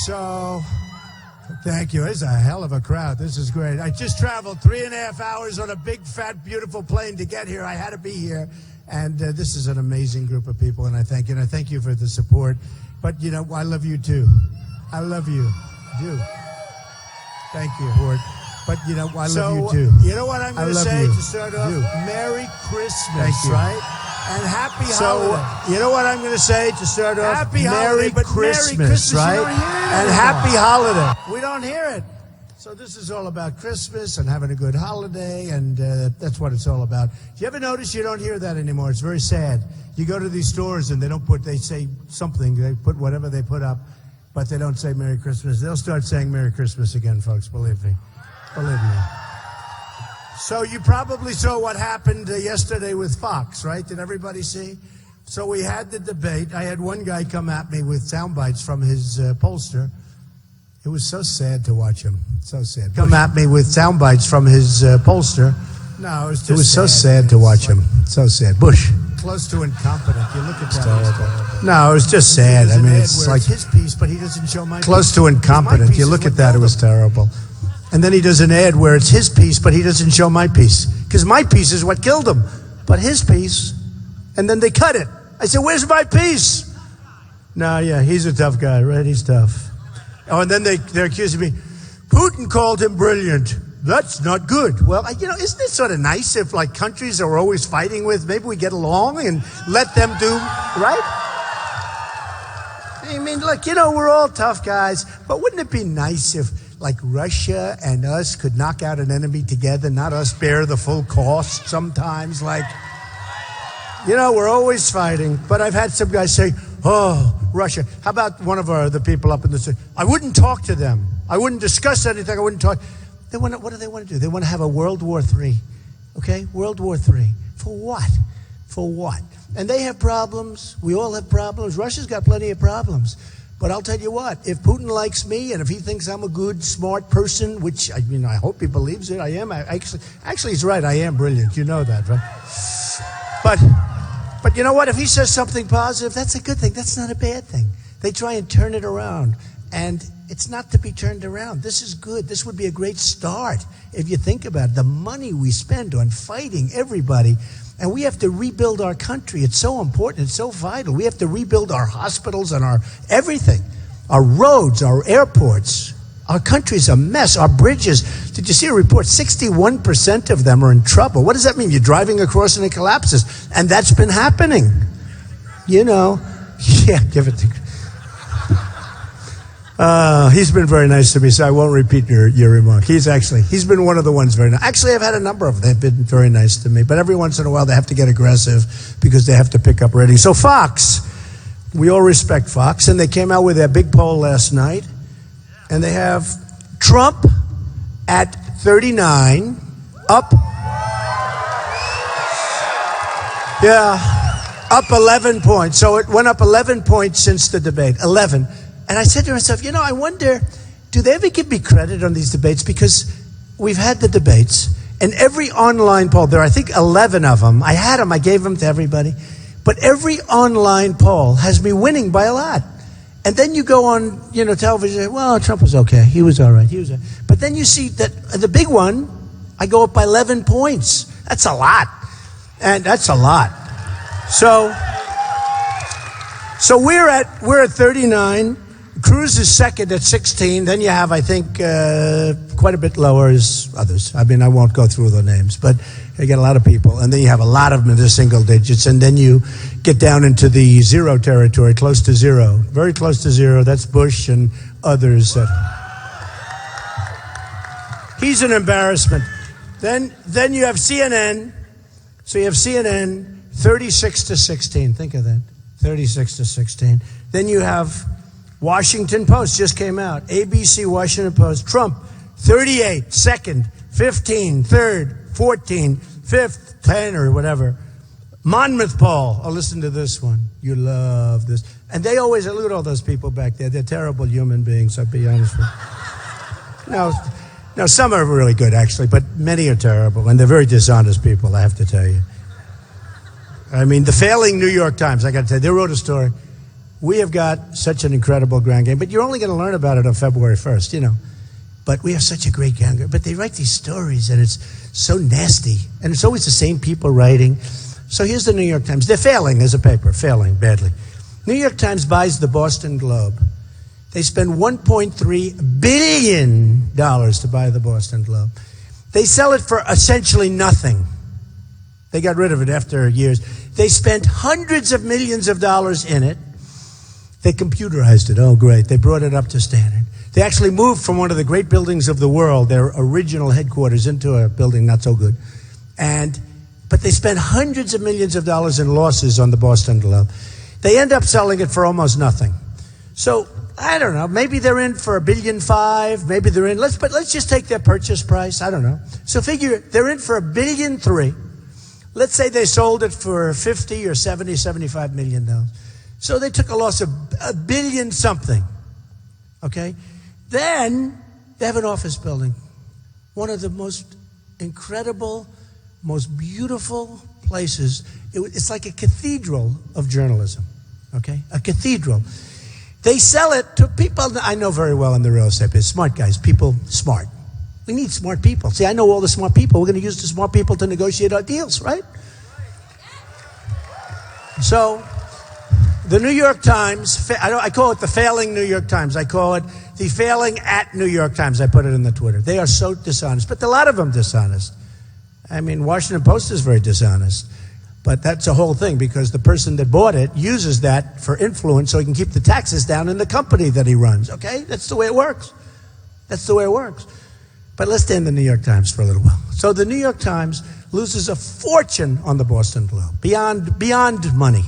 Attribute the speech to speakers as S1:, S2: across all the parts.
S1: So, thank you. It's a hell of a crowd. This is great. I just traveled 3.5 hours on a big, fat, beautiful plane to get here. I had to be here. And this is an amazing group of people, and I thank you. And I thank you for the support. But, you know, I love you, too. I love you. I do. Thank you, Hort. But, you know, I love you, too. You know what I'm going to say to start off? Merry Christmas, right? And happy holiday. You know what I'm going to say to start off? Happy Merry Christmas, right? And happy holiday. We don't hear it. So this is all about Christmas and having a good holiday, and that's what it's all about. Do you ever notice you don't hear that anymore? It's very sad. You go to these stores and they say something, they put whatever they put up, but they don't say Merry Christmas. They'll start saying Merry Christmas again, folks, believe me. Believe me. So you probably saw what happened yesterday with Fox, right? Did everybody see? So we had the debate. I had one guy come at me with sound bites from his pollster. It was so sad to watch him. So sad. Come at me with sound bites from his pollster. No, it was so sad to watch him. So sad. Bush. Close to incompetent. You look at that. No, it was just sad. I mean, it's like his piece, but he doesn't show my close to incompetent. You look at that. It was terrible. And then he does an ad where it's his piece, but he doesn't show my piece. Because my piece is what killed him. But his piece, and then they cut it. I said, where's my piece? No, yeah, he's a tough guy, right? He's tough. Oh, and then they're accusing me. Putin called him brilliant. That's not good. Well, you know, isn't it sort of nice if, like, countries that we're always fighting with, maybe we get along and let them do, right? I mean, look, you know, we're all tough guys, but wouldn't it be nice if, like, Russia and us could knock out an enemy together, not us bear the full cost sometimes? Like, you know, we're always fighting. But I've had some guys say, oh, Russia. How about one of the people up in the city? I wouldn't talk to them. I wouldn't discuss anything. I wouldn't talk. What do they want to do? They want to have a World War III. Okay? World War III. For what? For what? And they have problems. We all have problems. Russia's got plenty of problems. But I'll tell you what, if Putin likes me and if he thinks I'm a good, smart person, which, I mean, I hope he believes it, I am. Actually, he's right. I am brilliant. You know that, right? But you know what? If he says something positive, that's a good thing. That's not a bad thing. They try and turn it around. And it's not to be turned around. This is good. This would be a great start if you think about it. The money we spend on fighting everybody. And we have to rebuild our country. It's so important. It's so vital. We have to rebuild our hospitals and our everything. Our roads, our airports. Our country's a mess. Our bridges. Did you see a report? 61% of them are in trouble. What does that mean? You're driving across and it collapses. And that's been happening. You know. Yeah, give it to... he's been very nice to me, so I won't repeat your remark. He's been one of the ones very nice. Actually, I've had a number of them. They've been very nice to me. But every once in a while, they have to get aggressive because they have to pick up ratings. So Fox, we all respect Fox. And they came out with their big poll last night. And they have Trump at 39, up. Yeah, up 11 points. So it went up 11 points since the debate. 11. And I said to myself, you know, I wonder, do they ever give me credit on these debates? Because we've had the debates, and every online poll, there are, I think, 11 of them. I had them, I gave them to everybody. But every online poll has me winning by a lot. And then you go on, you know, television, and say, well, Trump was okay. He was all right. But then you see that the big one, I go up by 11 points. That's a lot. And that's a lot. So we're at 39. Cruz is second at 16. Then you have, I think, quite a bit lower is others. I mean, I won't go through the names, but you get a lot of people. And then you have a lot of them in the single digits. And then you get down into the zero territory, close to zero. Very close to zero. That's Bush and others. He's an embarrassment. Then you have CNN. So you have CNN 36 to 16. Think of that. 36 to 16. Then you have Washington Post just came out. ABC, Washington Post. Trump, 38, second, 15, third, 14, fifth, 10, or whatever. Monmouth poll. Oh, listen to this one. You love this. And they always, look at all those people back there. They're terrible human beings, I'll be honest with you. No, some are really good, actually, but many are terrible. And they're very dishonest people, I have to tell you. I mean, the failing New York Times, I got to tell you, they wrote a story. We have got such an incredible ground game, but you're only going to learn about it on February 1st, you know. But we have such a great ground game. But they write these stories, and it's so nasty. And it's always the same people writing. So here's the New York Times. They're failing as a paper, failing badly. New York Times buys the Boston Globe. They spend $1.3 billion to buy the Boston Globe. They sell it for essentially nothing. They got rid of it after years. They spent hundreds of millions of dollars in it. They computerized it. Oh, great. They brought it up to standard. They actually moved from one of the great buildings of the world, their original headquarters, into a building not so good. But they spent hundreds of millions of dollars in losses on the Boston Globe. They end up selling it for almost nothing. So, I don't know. Maybe they're in for $1.5 billion. Maybe they're in. Let's just take their purchase price. I don't know. So figure they're in for $1.3 billion. Let's say they sold it for 50 or 70, $75 million. So they took a loss of $1 billion something. Okay? Then they have an office building. One of the most incredible, most beautiful places. It's like a cathedral of journalism. Okay? A cathedral. They sell it to people I know very well in the real estate business. Smart guys, people smart. We need smart people. See, I know all the smart people. We're going to use the smart people to negotiate our deals, right? So, the New York Times, I call it the failing New York Times. I call it the failing at New York Times. I put it in the Twitter. They are so dishonest, but a lot of them dishonest. I mean, Washington Post is very dishonest. But that's a whole thing, because the person that bought it uses that for influence so he can keep the taxes down in the company that he runs, okay? That's the way it works. That's the way it works. But let's stay in the New York Times for a little while. So the New York Times loses a fortune on the Boston Globe, beyond money.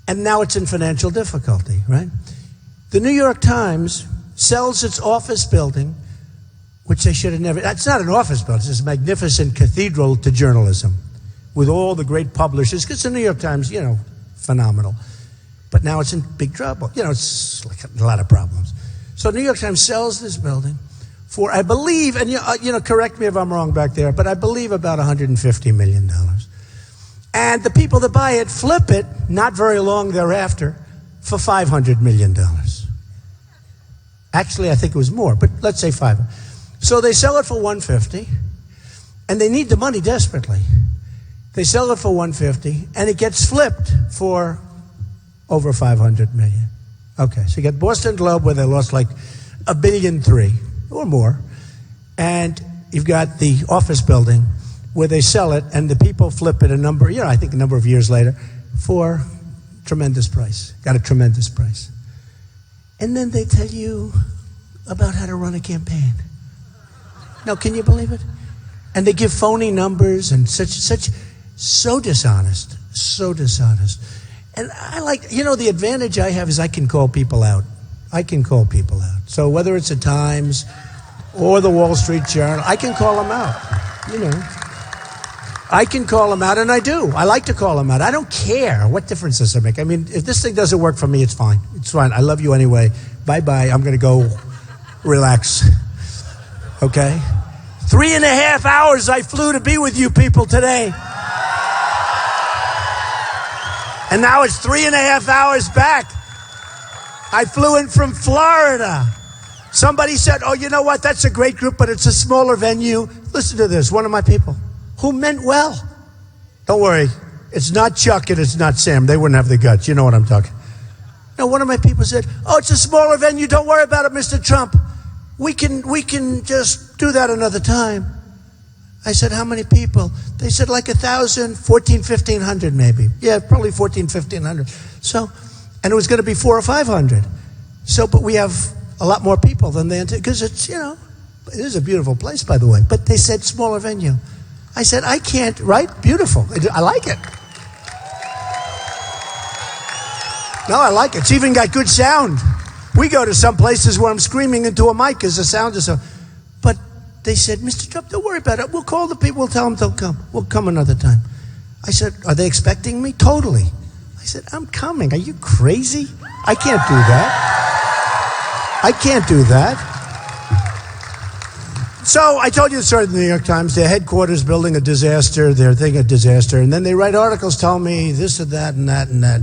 S1: And now it's in financial difficulty, right? The New York Times sells its office building, which they should have never, it's not an office building, it's a magnificent cathedral to journalism, with all the great publishers, because the New York Times, you know, phenomenal. But now it's in big trouble. You know, it's like a lot of problems. So New York Times sells this building for, I believe, and you know, correct me if I'm wrong back there, but I believe about $150 million. And the people that buy it flip it, not very long thereafter, for $500 million. Actually, I think it was more, but let's say $500. So they sell it for $150, and they need the money desperately. They sell it for $150, and it gets flipped for over $500 million. Okay, so you get Boston Globe, where they lost like $1.3 billion or more, and you've got the office building where they sell it, and the people flip it I think a number of years later, for tremendous price. Got a tremendous price. And then they tell you about how to run a campaign. Now, can you believe it? And they give phony numbers and so dishonest. And I like, the advantage I have is I can call people out. So whether it's the Times or the Wall Street Journal, I can call them out. I can call them out, and I do. I like to call them out. I don't care. What difference does it make? I mean, if this thing doesn't work for me, it's fine. It's fine. I love you anyway. Bye-bye. I'm going to go relax. Okay? 3.5 hours I flew to be with you people today. And now it's 3.5 hours back. I flew in from Florida. Somebody said, oh, you know what? That's a great group, but it's a smaller venue. Listen to this. One of my people who meant well. Don't worry. It's not Chuck and it's not Sam. They wouldn't have the guts. You know what I'm talking. No, one of my people said, oh, it's a smaller venue. Don't worry about it, Mr. Trump. We can just do that another time. I said, how many people? They said like 1,000, 1,500 maybe. Yeah, probably 1,500. So, and it was going to be 400 or 500. So, but we have a lot more people than they anticipated, because it's, it is a beautiful place, by the way. But they said smaller venue. I said, I can't, right? Beautiful. I like it. No, I like it. It's even got good sound. We go to some places where I'm screaming into a mic because the sound is so. But they said, Mr. Trump, don't worry about it. We'll call the people. We'll tell them they'll come. We'll come another time. I said, are they expecting me? Totally. I said, I'm coming. Are you crazy? I can't do that. I can't do that. So I told you the story of the New York Times. Their headquarters building a disaster. They're thinking a disaster. And then they write articles telling me this or that and that and that,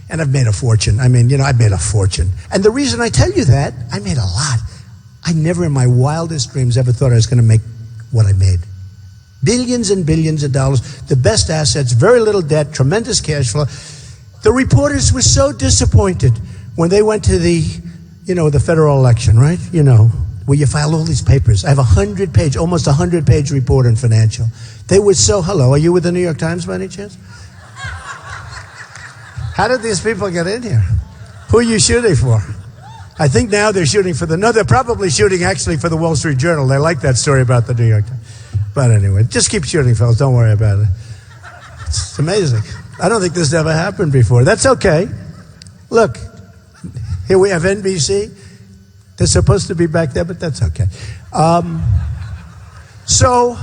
S1: And I've made a fortune. I mean, I've made a fortune. And the reason I tell you that, I made a lot. I never in my wildest dreams ever thought I was going to make what I made. Billions and billions of dollars, the best assets, very little debt, tremendous cash flow. The reporters were so disappointed when they went to the federal election, right? Where you file all these papers. I have almost 100-page report on financial. They were so, hello, are you with the New York Times by any chance? How did these people get in here? Who are you shooting for? I think now they're shooting for they're probably shooting actually for the Wall Street Journal. They like that story about the New York Times. But anyway, just keep shooting, fellas. Don't worry about it. It's amazing. I don't think this ever happened before. That's okay. Look, here we have NBC. They're supposed to be back there, but that's okay. So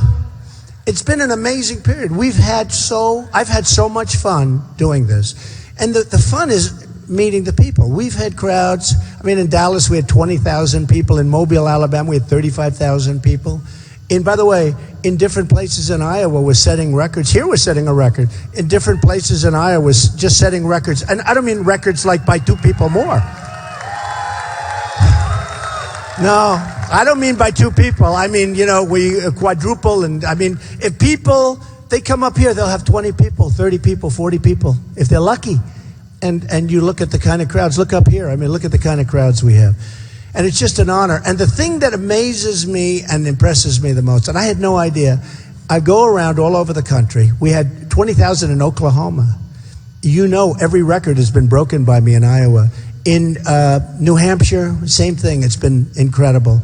S1: it's been an amazing period. I've had so much fun doing this. And the fun is meeting the people. We've had crowds. I mean, in Dallas, we had 20,000 people. In Mobile, Alabama, we had 35,000 people. By the way, in different places in Iowa, we're setting records. Here, we're setting a record. In different places in Iowa, we're just setting records. And I don't mean records like by 2 people more. No, I don't mean by 2 people. I mean, we quadruple. And I mean, if people, they come up here, they'll have 20 people, 30 people, 40 people, if they're lucky. And you look at the kind of crowds. Look up here. I mean, look at the kind of crowds we have. And it's just an honor. And the thing that amazes me and impresses me the most, and I had no idea, I go around all over the country. We had 20,000 in Oklahoma. Every record has been broken by me in Iowa. In New Hampshire, same thing. It's been incredible.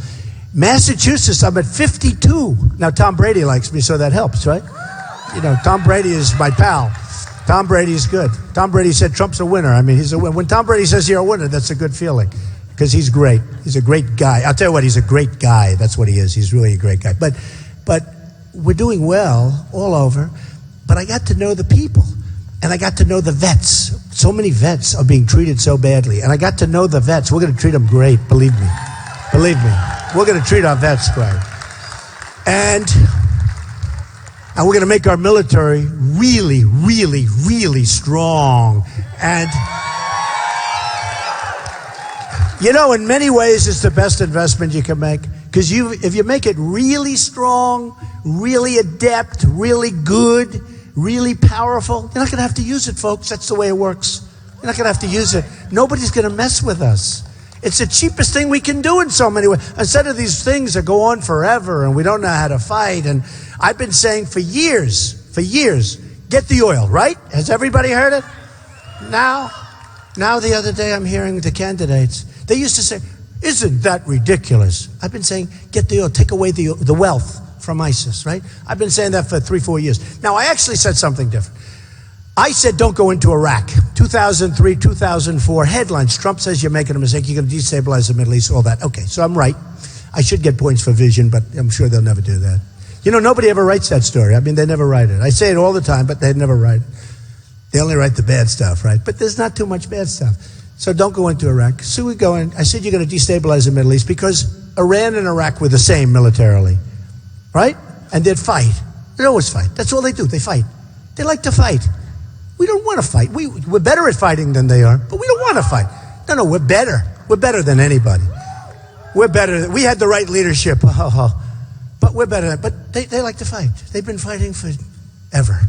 S1: Massachusetts, I'm at 52. Now, Tom Brady likes me, so that helps, right? Tom Brady is my pal. Tom Brady is good. Tom Brady said Trump's a winner. I mean, he's a winner. When Tom Brady says you're a winner, that's a good feeling. Because he's great. He's a great guy. I'll tell you what, he's a great guy. That's what he is. He's really a great guy. But we're doing well all over. But I got to know the people. And I got to know the vets. So many vets are being treated so badly. And I got to know the vets. We're going to treat them great, believe me. Believe me. We're going to treat our vets great. And we're going to make our military really, really, really strong. And in many ways, it's the best investment you can make. Because if you make it really strong, really adept, really good, really powerful, you're not going to have to use it, folks. That's the way it works. You're not going to have to use it. Nobody's going to mess with us. It's the cheapest thing we can do in so many ways. Instead of these things that go on forever and we don't know how to fight. And I've been saying for years, get the oil, right? Has everybody heard it? Now the other day I'm hearing the candidates. They used to say, isn't that ridiculous? I've been saying, get the oil, take away the wealth from ISIS, right? I've been saying that for 3-4 years. Now, I actually said something different. I said, don't go into Iraq. 2003, 2004, headlines. Trump says you're making a mistake. You're going to destabilize the Middle East, all that. Okay, so I'm right. I should get points for vision, but I'm sure they'll never do that. Nobody ever writes that story. I mean, they never write it. I say it all the time, but they never write it. They only write the bad stuff, right? But there's not too much bad stuff. So don't go into Iraq. So we go in. I said you're going to destabilize the Middle East because Iran and Iraq were the same militarily, right? And they'd fight. They'd always fight. That's all they do. They fight. They like to fight. We don't want to fight. We're better at fighting than they are, but we don't want to fight. No, we're better. We're better than anybody. We're better. We had the right leadership. But we're better. But they like to fight. They've been fighting forever.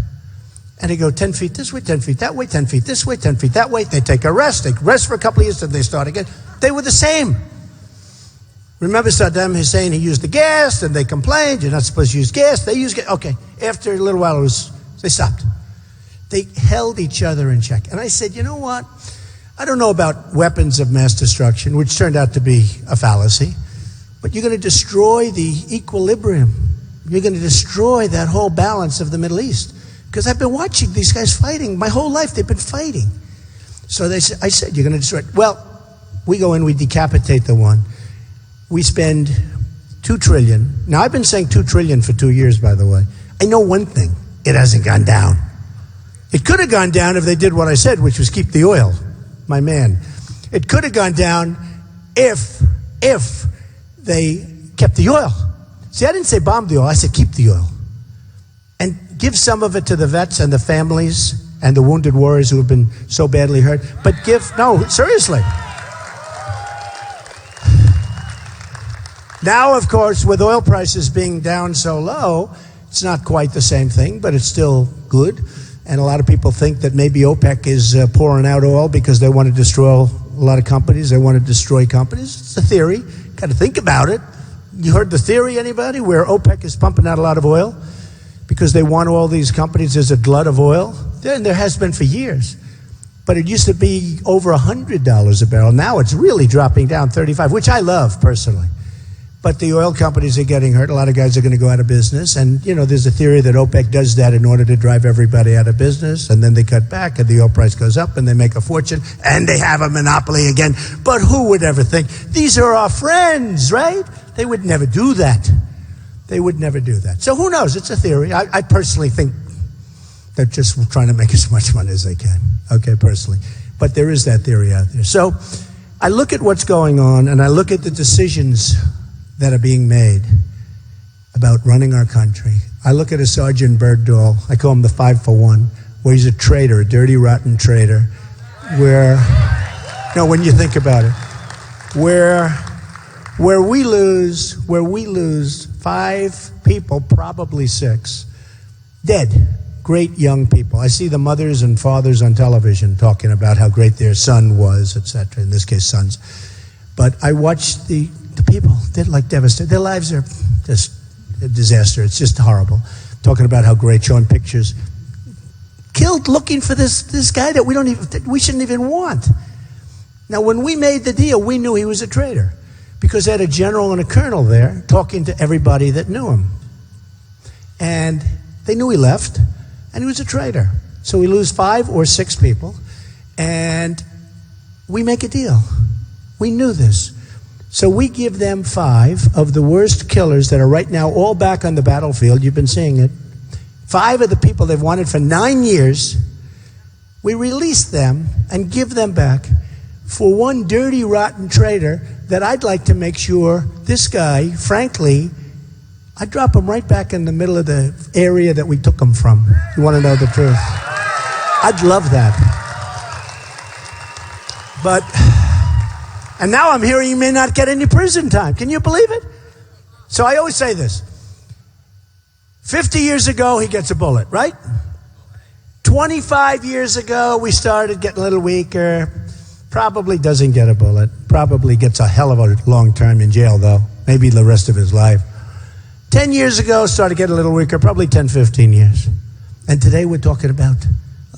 S1: And they go 10 feet this way, 10 feet that way, 10 feet this way, 10 feet that way. They take a rest. They rest for a couple of years, then they start again. They were the same. Remember Saddam Hussein, he used the gas, and they complained, you're not supposed to use gas. They used gas. Okay, after a little while, they stopped. They held each other in check. And I said, you know what? I don't know about weapons of mass destruction, which turned out to be a fallacy, but you're going to destroy the equilibrium. You're going to destroy that whole balance of the Middle East. Because I've been watching these guys fighting. My whole life, they've been fighting. So I said, you're going to destroy it. Well, we go in, we decapitate the one. We spend $2 trillion. Now, I've been saying $2 trillion for 2 years, by the way. I know one thing. It hasn't gone down. It could have gone down if they did what I said, which was keep the oil. My man. It could have gone down if they kept the oil. See, I didn't say bomb the oil. I said keep the oil. And give some of it to the vets and the families and the wounded warriors who have been so badly hurt. But no, seriously. Now, of course, with oil prices being down so low, it's not quite the same thing, but it's still good. And a lot of people think that maybe OPEC is pouring out oil because they want to destroy a lot of companies. They want to destroy companies. It's a theory. Got to think about it. You heard the theory, anybody, where OPEC is pumping out a lot of oil because they want all these companies? There's a glut of oil. There has been for years. But it used to be over $100 a barrel. Now it's really dropping down, 35, which I love personally. But the oil companies are getting hurt. A lot of guys are going to go out of business. And, there's a theory that OPEC does that in order to drive everybody out of business. And then they cut back and the oil price goes up and they make a fortune and they have a monopoly again. But who would ever think? These are our friends, right? They would never do that. They would never do that. So who knows? It's a theory. I personally think they're just trying to make as much money as they can. Okay, personally. But there is that theory out there. So I look at what's going on and I look at the decisions that are being made about running our country. I look at a Sergeant Bergdahl, I call him the 5-for-1, where he's a traitor, a dirty, rotten traitor, when you think about it, where we lose 5 people, probably 6, dead, great young people. I see the mothers and fathers on television talking about how great their son was, etc., in this case, sons. But I watch the people, they're like devastated. Their lives are just a disaster. It's just horrible. Talking about how great, showing pictures. Killed looking for this guy that we shouldn't even want. Now, when we made the deal, we knew he was a traitor because they had a general and a colonel there talking to everybody that knew him. And they knew he left, and he was a traitor. So we lose 5 or 6 people, and we make a deal. We knew this. So we give them 5 of the worst killers that are right now all back on the battlefield. You've been seeing it. 5 of the people they've wanted for 9 years. We release them and give them back for one dirty, rotten traitor that I'd like to make sure this guy, frankly, I'd drop him right back in the middle of the area that we took him from. You want to know the truth? I'd love that. But... and now I'm hearing he may not get any prison time. Can you believe it? So I always say this. 50 years ago, he gets a bullet, right? 25 years ago, we started getting a little weaker. Probably doesn't get a bullet. Probably gets a hell of a long term in jail, though. Maybe the rest of his life. 10 years ago, started getting a little weaker. Probably 10, 15 years. And today we're talking about...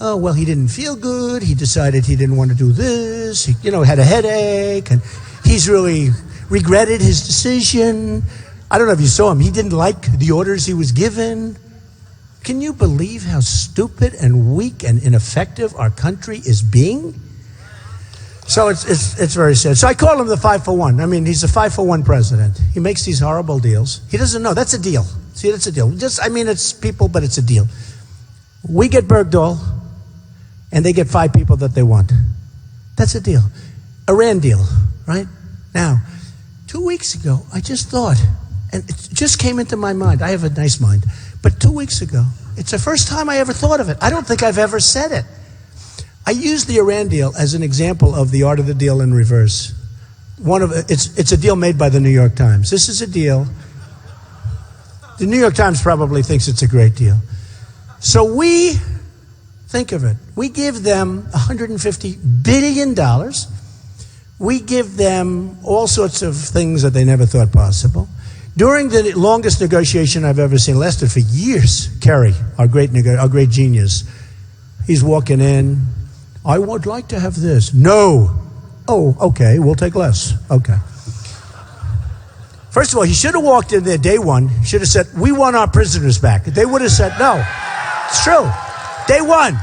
S1: oh, well, he didn't feel good. He decided he didn't want to do this. He, had a headache. And he's really regretted his decision. I don't know if you saw him. He didn't like the orders he was given. Can you believe how stupid and weak and ineffective our country is being? So it's very sad. So I call him the 5-for-1. I mean, he's a 5-for-1 president. He makes these horrible deals. He doesn't know. That's a deal. See, that's a deal. It's people, but it's a deal. We get Bergdahl. And they get 5 people that they want. That's a deal. Iran deal, right? Now, 2 weeks ago, I just thought, and it just came into my mind. I have a nice mind. But 2 weeks ago, it's the first time I ever thought of it. I don't think I've ever said it. I used the Iran deal as an example of the art of the deal in reverse. It's a deal made by the New York Times. This is a deal. The New York Times probably thinks it's a great deal. So think of it. We give them $150 billion. We give them all sorts of things that they never thought possible. During the longest negotiation I've ever seen, lasted for years, Kerry, our great genius, he's walking in. I would like to have this. No. Oh, okay, we'll take less. Okay. First of all, he should have walked in there day one. He should have said, we want our prisoners back. They would have said, no. It's true. Day one.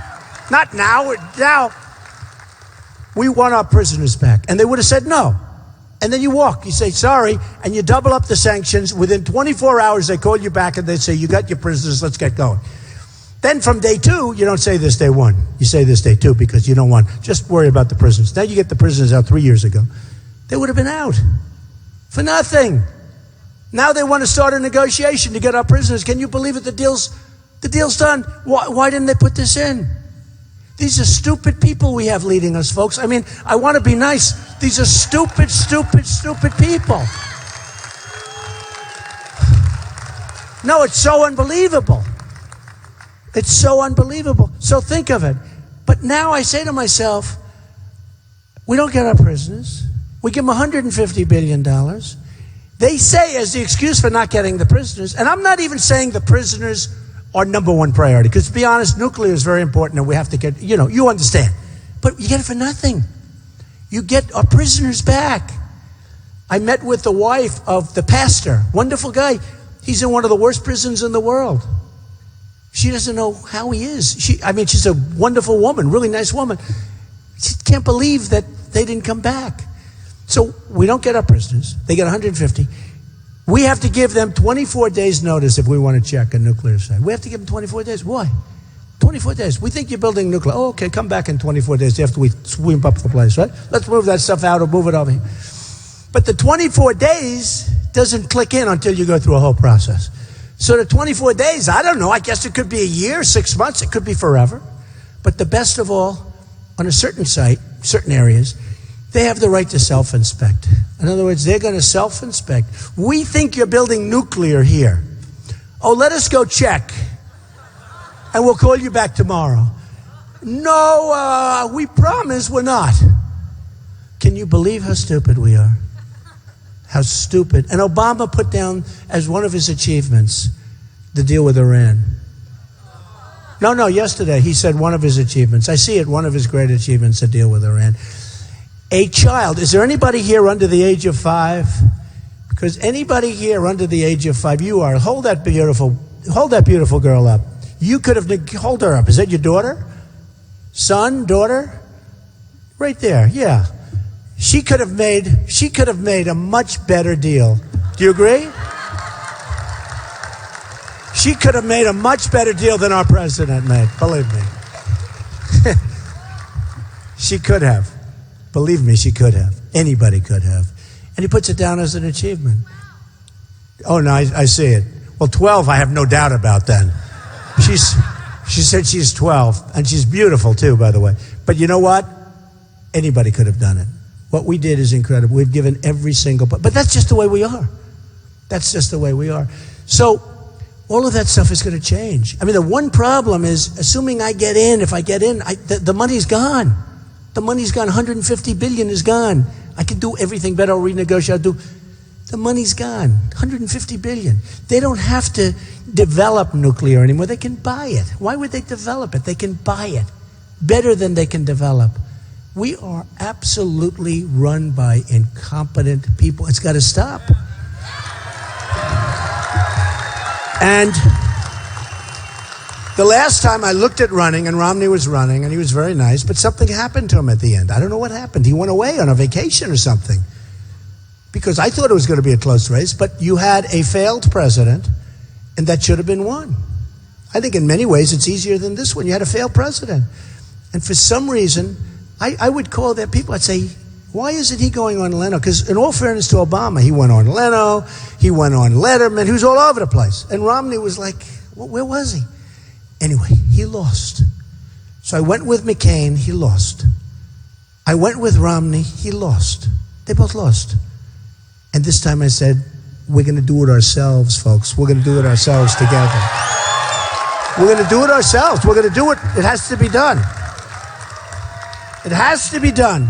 S1: Not now. Now, we want our prisoners back. And they would have said no. And then you walk. You say, sorry, and you double up the sanctions. Within 24 hours, they call you back and they say, you got your prisoners, let's get going. Then from day 2, you don't say this day 1. You say this day 2 because you don't want, just worry about the prisoners. Now you get the prisoners out 3 years ago. They would have been out for nothing. Now they want to start a negotiation to get our prisoners. Can you believe it? The deal's done. Why didn't they put this in? These are stupid people we have leading us, folks. I mean, I want to be nice. These are stupid, stupid, stupid people. No, it's so unbelievable. It's so unbelievable. So think of it. But now I say to myself, we don't get our prisoners. We give them $150 billion. They say as the excuse for not getting the prisoners, and I'm not even saying the prisoners are number one priority, because to be honest, nuclear is very important and we have to get, you understand. But you get it for nothing. You get our prisoners back. I met with the wife of the pastor, wonderful guy. He's in one of the worst prisons in the world. She doesn't know how he is. She's a wonderful woman, really nice woman. She can't believe that they didn't come back. So we don't get our prisoners. They get 150. We have to give them 24 days notice if we want to check a nuclear site. We have to give them 24 days. Why? 24 days. We think you're building nuclear. Oh, okay, come back in 24 days after we sweep up the place, right? Let's move that stuff out or move it over here. But the 24 days doesn't click in until you go through a whole process. So the 24 days, I don't know, I guess it could be a year, 6 months, it could be forever. But the best of all, on a certain site, certain areas, they have the right to self-inspect. In other words, they're going to self-inspect. We think you're building nuclear here. Oh, let us go check. And we'll call you back tomorrow. No, we promise we're not. Can you believe how stupid we are? How stupid. And Obama put down as one of his achievements the deal with Iran. No, yesterday he said one of his achievements. I see it, one of his great achievements, the deal with Iran. A child, is there anybody here under the age of 5? Because anybody here under the age of 5, you are, hold that beautiful girl up. You could have, hold her up. Is that your daughter? Son, daughter? Right there, yeah. She could have made a much better deal. Do you agree? She could have made a much better deal than our president made, believe me. She could have. Believe me, she could have. Anybody could have. And he puts it down as an achievement. Oh, no, I see it. Well, 12, I have no doubt about then. She said she's 12, and she's beautiful too, by the way. But you know what? Anybody could have done it. What we did is incredible. We've given every single, but that's just the way we are. That's just the way we are. So all of that stuff is going to change. I mean, the one problem is, assuming I get in, if I get in, the money's gone. The money's gone. 150 billion is gone. I can do everything better. I'll renegotiate. The money's gone. 150 billion. They don't have to develop nuclear anymore. They can buy it. Why would they develop it? They can buy it better than they can develop. We are absolutely run by incompetent people. It's got to stop. And the last time I looked at running, and Romney was running, and he was very nice, but something happened to him at the end. I don't know what happened. He went away on a vacation or something. Because I thought it was going to be a close race, but you had a failed president, and that should have been won. I think in many ways it's easier than this one. You had a failed president. And for some reason, I would call that people, I'd say, why isn't he going on Leno? Because in all fairness to Obama, he went on Leno, he went on Letterman, he was all over the place. And Romney was like, well, where was he? Anyway, he lost. So I went with McCain, he lost. I went with Romney, he lost. They both lost. And this time I said, we're going to do it ourselves, folks. We're going to do it ourselves together. We're going to do it ourselves. We're going to do it. It has to be done. It has to be done.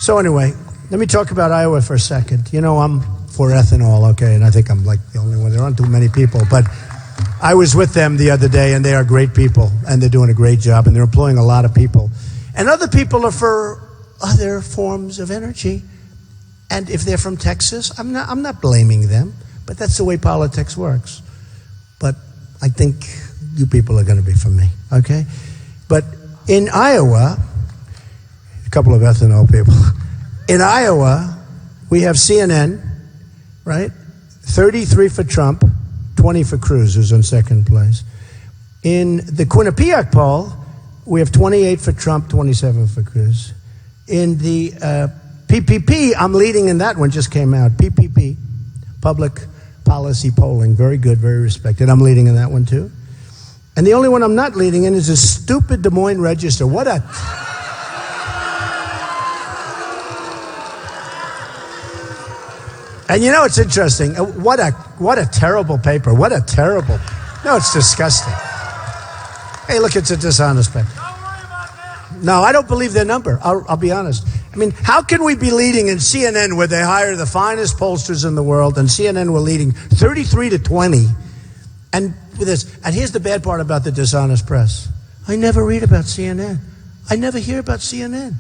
S1: So anyway, let me talk about Iowa for a second. You know, I'm for ethanol, okay, and I think I'm like the only one. There aren't too many people, but I was with them the other day, and they are great people, and they're doing a great job, and they're employing a lot of people. And other people are for other forms of energy. And if they're from Texas, I'm not blaming them, but that's the way politics works. But I think you people are going to be for me, okay? But in Iowa, a couple of ethanol people. In Iowa, we have CNN, right? 33 for Trump, 20 for Cruz, who's in second place. In the Quinnipiac poll, we have 28 for Trump, 27 for Cruz. In the PPP, I'm leading in that one, just came out. PPP, Public Policy Polling, very good, very respected. I'm leading in that one too. And the only one I'm not leading in is this stupid Des Moines Register. What a... And you know, it's interesting. What a terrible paper. What a terrible... No, it's disgusting. Hey, look, it's a dishonest paper. No, I don't believe their number. I'll be honest. I mean, how can we be leading in CNN where they hire the finest pollsters in the world, and CNN were leading 33-20, and with this, and here's the bad part about the dishonest press. I never read about CNN. I never hear about CNN.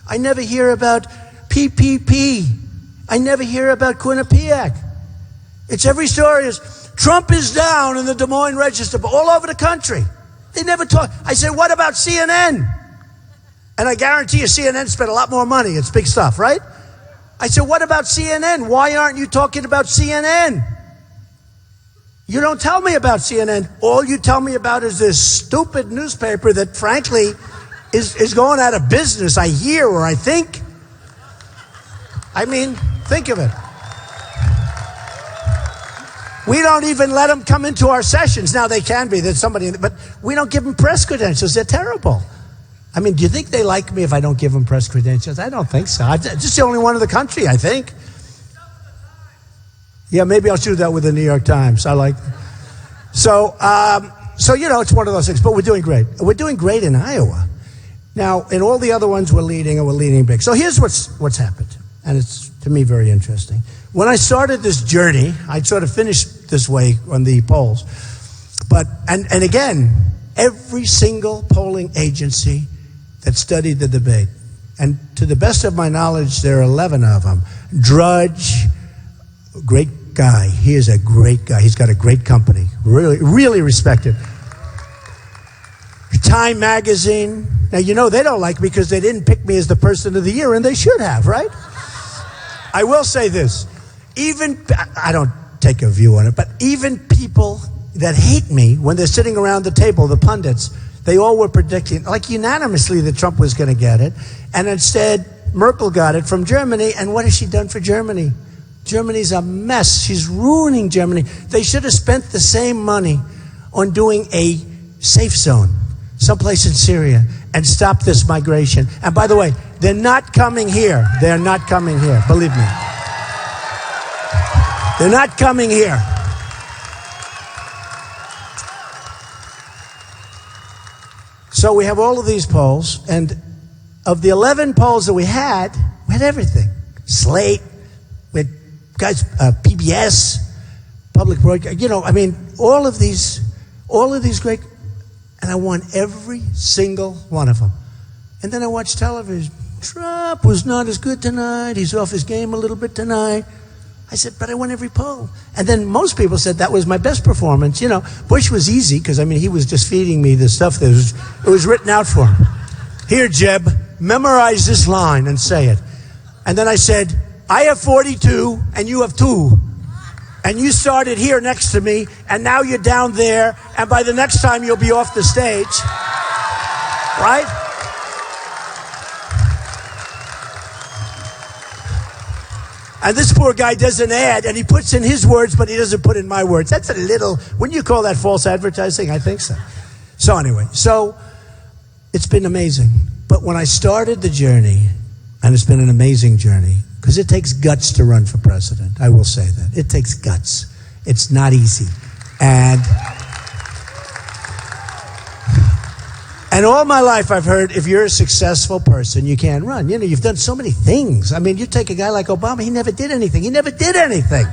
S1: I never hear about PPP. I never hear about Quinnipiac. It's every story is Trump is down in the Des Moines Register, but all over the country. They never talk. I said, what about CNN? And I guarantee you CNN spent a lot more money. It's big stuff, right? I said, what about CNN? Why aren't you talking about CNN? You don't tell me about CNN. All you tell me about is this stupid newspaper that, frankly, is going out of business, I hear or I think. I mean, think of it. We don't even let them come into our sessions. Now, they can be. There's somebody, but we don't give them press credentials. They're terrible. I mean, do you think they like me if I don't give them press credentials? I don't think so. I'm just the only one in the country, I think. Yeah, maybe I'll do that with the New York Times. I like that. So, you know, it's one of those things. But we're doing great. We're doing great in Iowa. Now, in all the other ones, we're leading, and we're leading big. So here's what's happened. And it's, to me, very interesting. When I started this journey, I sort of finished this way on the polls. But, and again, every single polling agency that studied the debate, and to the best of my knowledge, there are 11 of them. Drudge, great guy. He is a great guy. He's got a great company. Really, really respected. Time Magazine. Now, you know, they don't like me because they didn't pick me as the person of the year, and they should have, right? I will say this. Even, I don't take a view on it, but even people that hate me, when they're sitting around the table, the pundits, they all were predicting, like unanimously, that Trump was going to get it. And instead, Merkel got it from Germany. And what has she done for Germany? Germany's a mess. She's ruining Germany. They should have spent the same money on doing a safe zone someplace in Syria and stop this migration. And by the way, they're not coming here. They're not coming here. Believe me. They're not coming here. So we have all of these polls, and of the 11 polls that we had everything. Slate, we had guys, PBS, public broadcast, you know, I mean, all of these great, and I won every single one of them. And then I watched television. Trump was not as good tonight. He's off his game a little bit tonight. I said, but I won every poll. And then most people said that was my best performance. You know, Bush was easy because, I mean, he was just feeding me the stuff that it was written out for him. Here, Jeb, memorize this line and say it. And then I said, I have 42 and you have 2. And you started here next to me, and now you're down there, and by the next time you'll be off the stage. Right? And this poor guy does an ad, and he puts in his words, but he doesn't put in my words. That's a little, wouldn't you call that false advertising? I think so. So anyway, it's been amazing. But when I started the journey, and it's been an amazing journey, because it takes guts to run for president. I will say that. It takes guts. It's not easy. And all my life I've heard, if you're a successful person, you can't run. You know, you've done so many things. I mean, you take a guy like Obama, he never did anything. He never did anything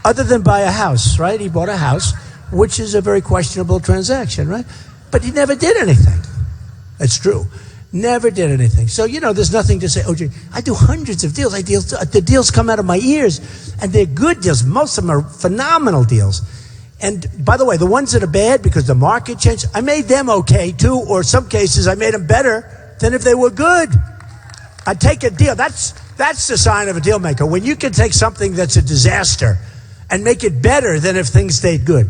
S1: other than buy a house, right? He bought a house, which is a very questionable transaction, right? But he never did anything. That's true. Never did anything. So, you know, there's nothing to say, oh, gee, I do hundreds of deals. The deals come out of my ears, and they're good deals. Most of them are phenomenal deals. And by the way, the ones that are bad because the market changed, I made them okay too, or some cases I made them better than if they were good. I take a deal. That's the sign of a deal maker. When you can take something that's a disaster and make it better than if things stayed good.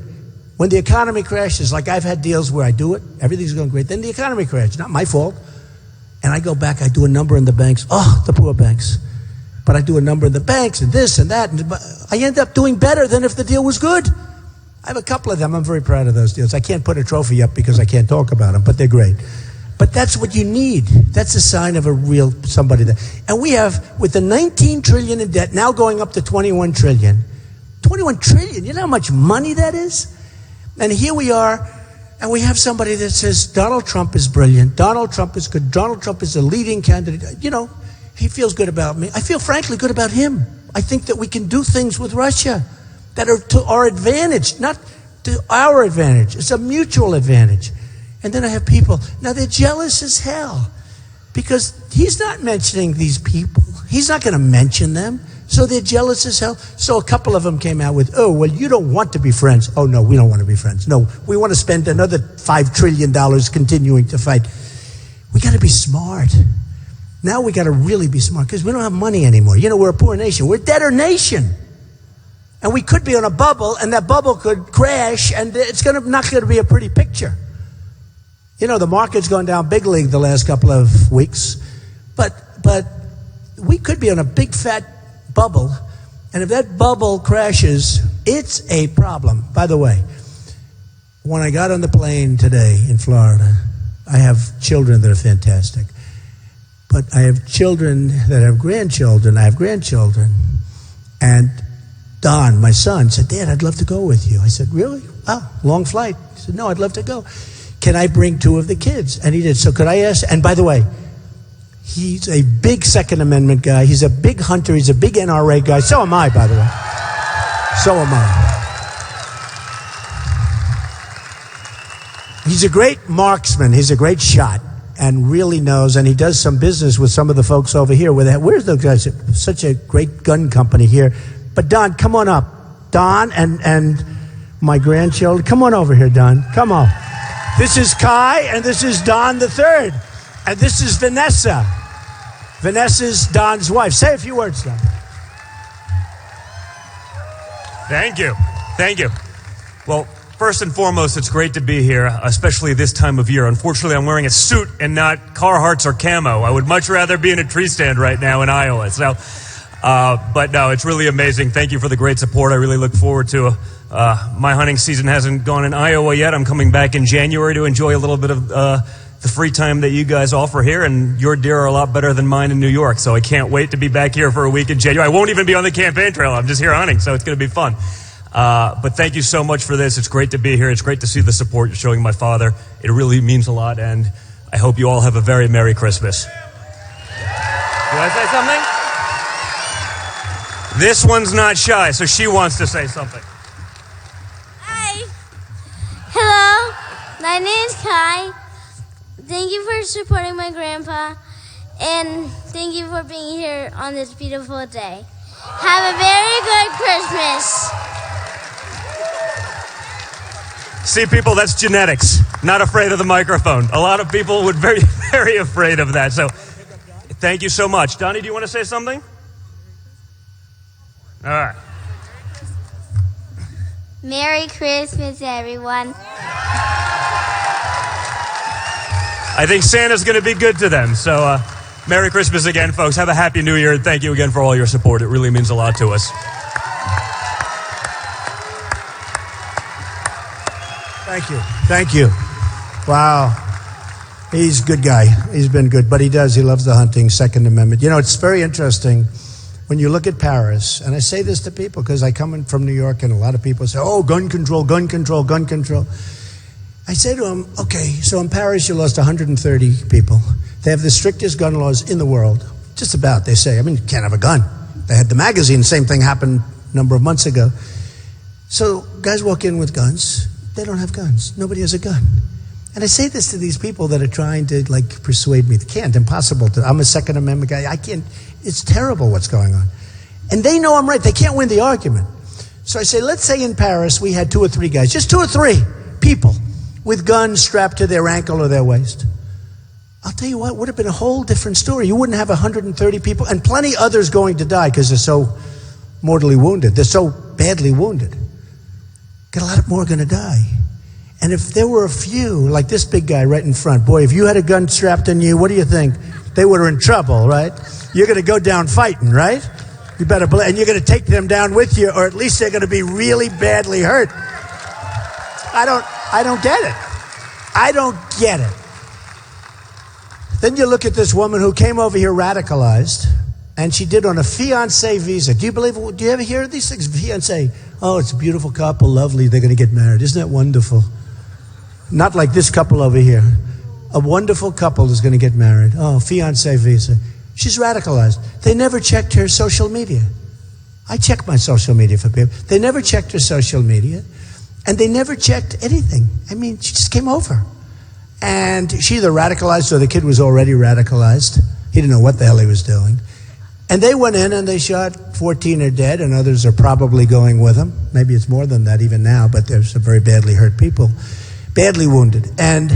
S1: When the economy crashes, like I've had deals where I do it, everything's going great, then the economy crashes, not my fault. And I go back, I do a number in the banks. Oh, the poor banks. But I do a number in the banks and this and that. And I end up doing better than if the deal was good. I have a couple of them. I'm very proud of those deals. I can't put a trophy up because I can't talk about them, but they're great. But that's what you need. That's a sign of a real somebody. And we have, with the 19 trillion in debt, now going up to 21 trillion. 21 trillion, you know how much money that is? And here we are, and we have somebody that says, Donald Trump is brilliant. Donald Trump is good. Donald Trump is a leading candidate. You know, he feels good about me. I feel, frankly, good about him. I think that we can do things with Russia that are to our advantage, not to our advantage. It's a mutual advantage. And then I have people, now they're jealous as hell because he's not mentioning these people. He's not going to mention them. So they're jealous as hell. So a couple of them came out with, oh, well, you don't want to be friends. Oh, no, we don't want to be friends. No, we want to spend another $5 trillion continuing to fight. We got to be smart. Now we got to really be smart because we don't have money anymore. You know, we're a poor nation. We're a debtor nation. And we could be on a bubble, and that bubble could crash, and it's not going to be a pretty picture. You know, the market's gone down big league the last couple of weeks. But we could be on a big, fat bubble, and if that bubble crashes, it's a problem. By the way, when I got on the plane today in Florida, I have children that are fantastic. But I have children that have grandchildren. I have grandchildren. And Don, my son, said, Dad, I'd love to go with you. I said, really? Oh, long flight. He said, no, I'd love to go. Can I bring 2 of the kids? And he did. So could I ask? And by the way, he's a big Second Amendment guy. He's a big hunter. He's a big NRA guy. So am I, by the way. So am I. He's a great marksman. He's a great shot and really knows. And he does some business with some of the folks over here. Where's those guys? Such a great gun company here. But Don, come on up. Don and my grandchildren. Come on over here, Don. Come on. This is Kai, and this is Don the third. And this is Vanessa. Vanessa's Don's wife. Say a few words, Don.
S2: Thank you. Thank you. Well, first and foremost, it's great to be here, especially this time of year. Unfortunately, I'm wearing a suit and not Carhartts or camo. I would much rather be in a tree stand right now in Iowa. So, but no, it's really amazing. Thank you for the great support. I really look forward to my hunting season hasn't gone in Iowa yet. I'm coming back in January to enjoy a little bit of the free time that you guys offer here, and your deer are a lot better than mine in New York, so I can't wait to be back here for a week in January. I won't even be on the campaign trail. I'm just here hunting, so it's going to be fun. But thank you so much for this. It's great to be here. It's great to see the support you're showing my father. It really means a lot, and I hope you all have a very Merry Christmas. Do I say something? This one's not shy, so she wants to say something.
S3: Hi. Hello. My name is Kai. Thank you for supporting my grandpa, and thank you for being here on this beautiful day. Have a very good Christmas.
S2: See, people, that's genetics. Not afraid of the microphone. A lot of people would be very afraid of that. So thank you so much. Donnie, do you want to say something? All right.
S3: Merry Christmas, everyone.
S2: I think Santa's going to be good to them. So Merry Christmas again, folks. Have a Happy New Year, and thank you again for all your support. It really means a lot to us.
S1: Thank you. Thank you. Wow. He's a good guy. He's been good, but he loves the hunting, Second Amendment. You know, it's very interesting when you look at Paris, and I say this to people because I come in from New York, and a lot of people say, oh, gun control, gun control, gun control. I say to them, okay, so in Paris you lost 130 people. They have the strictest gun laws in the world. Just about, they say. I mean, you can't have a gun. They had the magazine, same thing happened a number of months ago. So guys walk in with guns. They don't have guns. Nobody has a gun. And I say this to these people that are trying to, like, persuade me. They can't. Impossible. I'm a Second Amendment guy. I can't. It's terrible what's going on. And they know I'm right. They can't win the argument. So I say, let's say in Paris we had 2 or 3 guys, just 2 or 3 people with guns strapped to their ankle or their waist. I'll tell you what, it would have been a whole different story. You wouldn't have 130 people and plenty others going to die because they're so mortally wounded. They're so badly wounded. Got a lot more going to die. And if there were a few, like this big guy right in front, boy, if you had a gun strapped on you, what do you think? They were in trouble, right? You're going to go down fighting, right? You better, and you're going to take them down with you, or at least they're going to be really badly hurt. I don't get it. I don't get it. Then you look at this woman who came over here radicalized, and she did on a fiancé visa. Do you ever hear of these things? Fiancé. Oh, it's a beautiful couple, lovely, they're going to get married. Isn't that wonderful? Not like this couple over here. A wonderful couple is going to get married. Oh, fiancé visa. She's radicalized. They never checked her social media. I check my social media for people. They never checked her social media, and they never checked anything. I mean, she just came over. And she either radicalized or the kid was already radicalized. He didn't know what the hell he was doing. And they went in and they shot 14 are dead, and others are probably going with them. Maybe it's more than that even now, but there's some very badly hurt people, badly wounded. And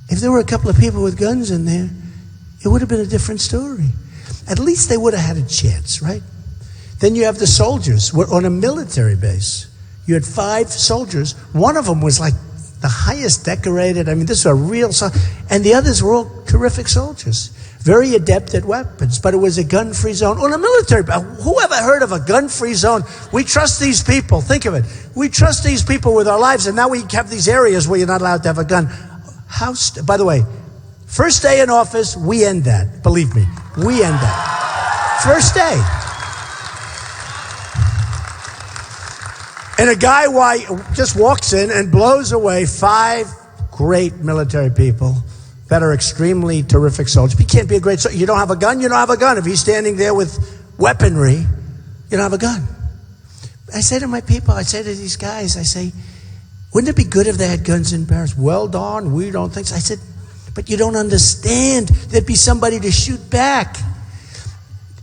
S1: if there were a couple of people with guns in there, it would have been a different story. At least they would have had a chance, right? Then you have the soldiers. We're on a military base. You had 5 soldiers. One of them was like the highest decorated. I mean, this is a real soldier. And the others were all terrific soldiers. Very adept at weapons. But it was a gun-free zone. On a military base. Who ever heard of a gun-free zone? We trust these people. Think of it. We trust these people with our lives. And now we have these areas where you're not allowed to have a gun. By the way, first day in office, we end that. Believe me. We end that. First day. And a guy just walks in and blows away 5 great military people that are extremely terrific soldiers. You can't be a great soldier. You don't have a gun, you don't have a gun. If he's standing there with weaponry, you don't have a gun. I say to my people, I say to these guys, I say, wouldn't it be good if they had guns in Paris? Well, Don, we don't think so. I said, but you don't understand. There'd be somebody to shoot back.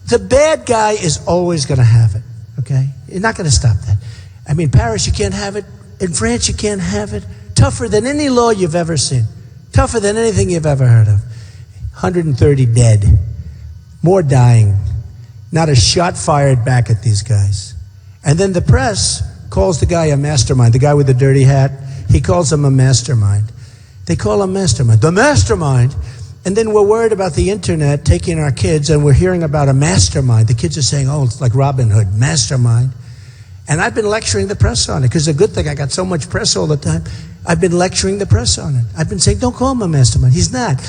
S1: The bad guy is always going to have it, okay? You're not going to stop that. I mean, Paris, you can't have it. In France, you can't have it. Tougher than any law you've ever seen. Tougher than anything you've ever heard of. 130 dead. More dying. Not a shot fired back at these guys. And then the press calls the guy a mastermind. The guy with the dirty hat, he calls him a mastermind. They call him mastermind. The mastermind. And then we're worried about the internet taking our kids, and we're hearing about a mastermind. The kids are saying, oh, it's like Robin Hood, mastermind. And I've been lecturing the press on it, because it's a good thing I got so much press all the time. I've been lecturing the press on it. I've been saying, don't call him a mastermind. He's not.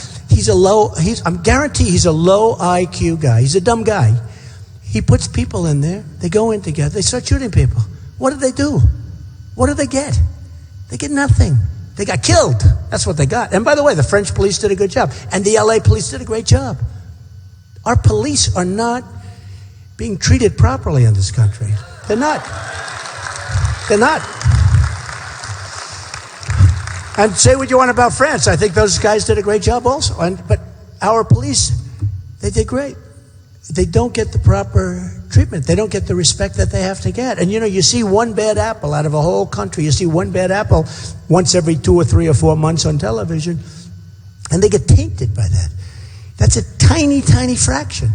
S1: I'm guaranteed he's a low IQ guy. He's a dumb guy. He puts people in there. They go in together. They start shooting people. What do they do? What do they get? They get nothing. They got killed. That's what they got. And by the way, the French police did a good job. And the LA police did a great job. Our police are not being treated properly in this country. They're not. They're not. And say what you want about France. I think those guys did a great job also. But our police, they did great. They don't get the proper treatment. They don't get the respect that they have to get. And you see one bad apple out of a whole country. You see one bad apple once every 2 or 3 or 4 months on television. And they get tainted by that. That's a tiny, tiny fraction.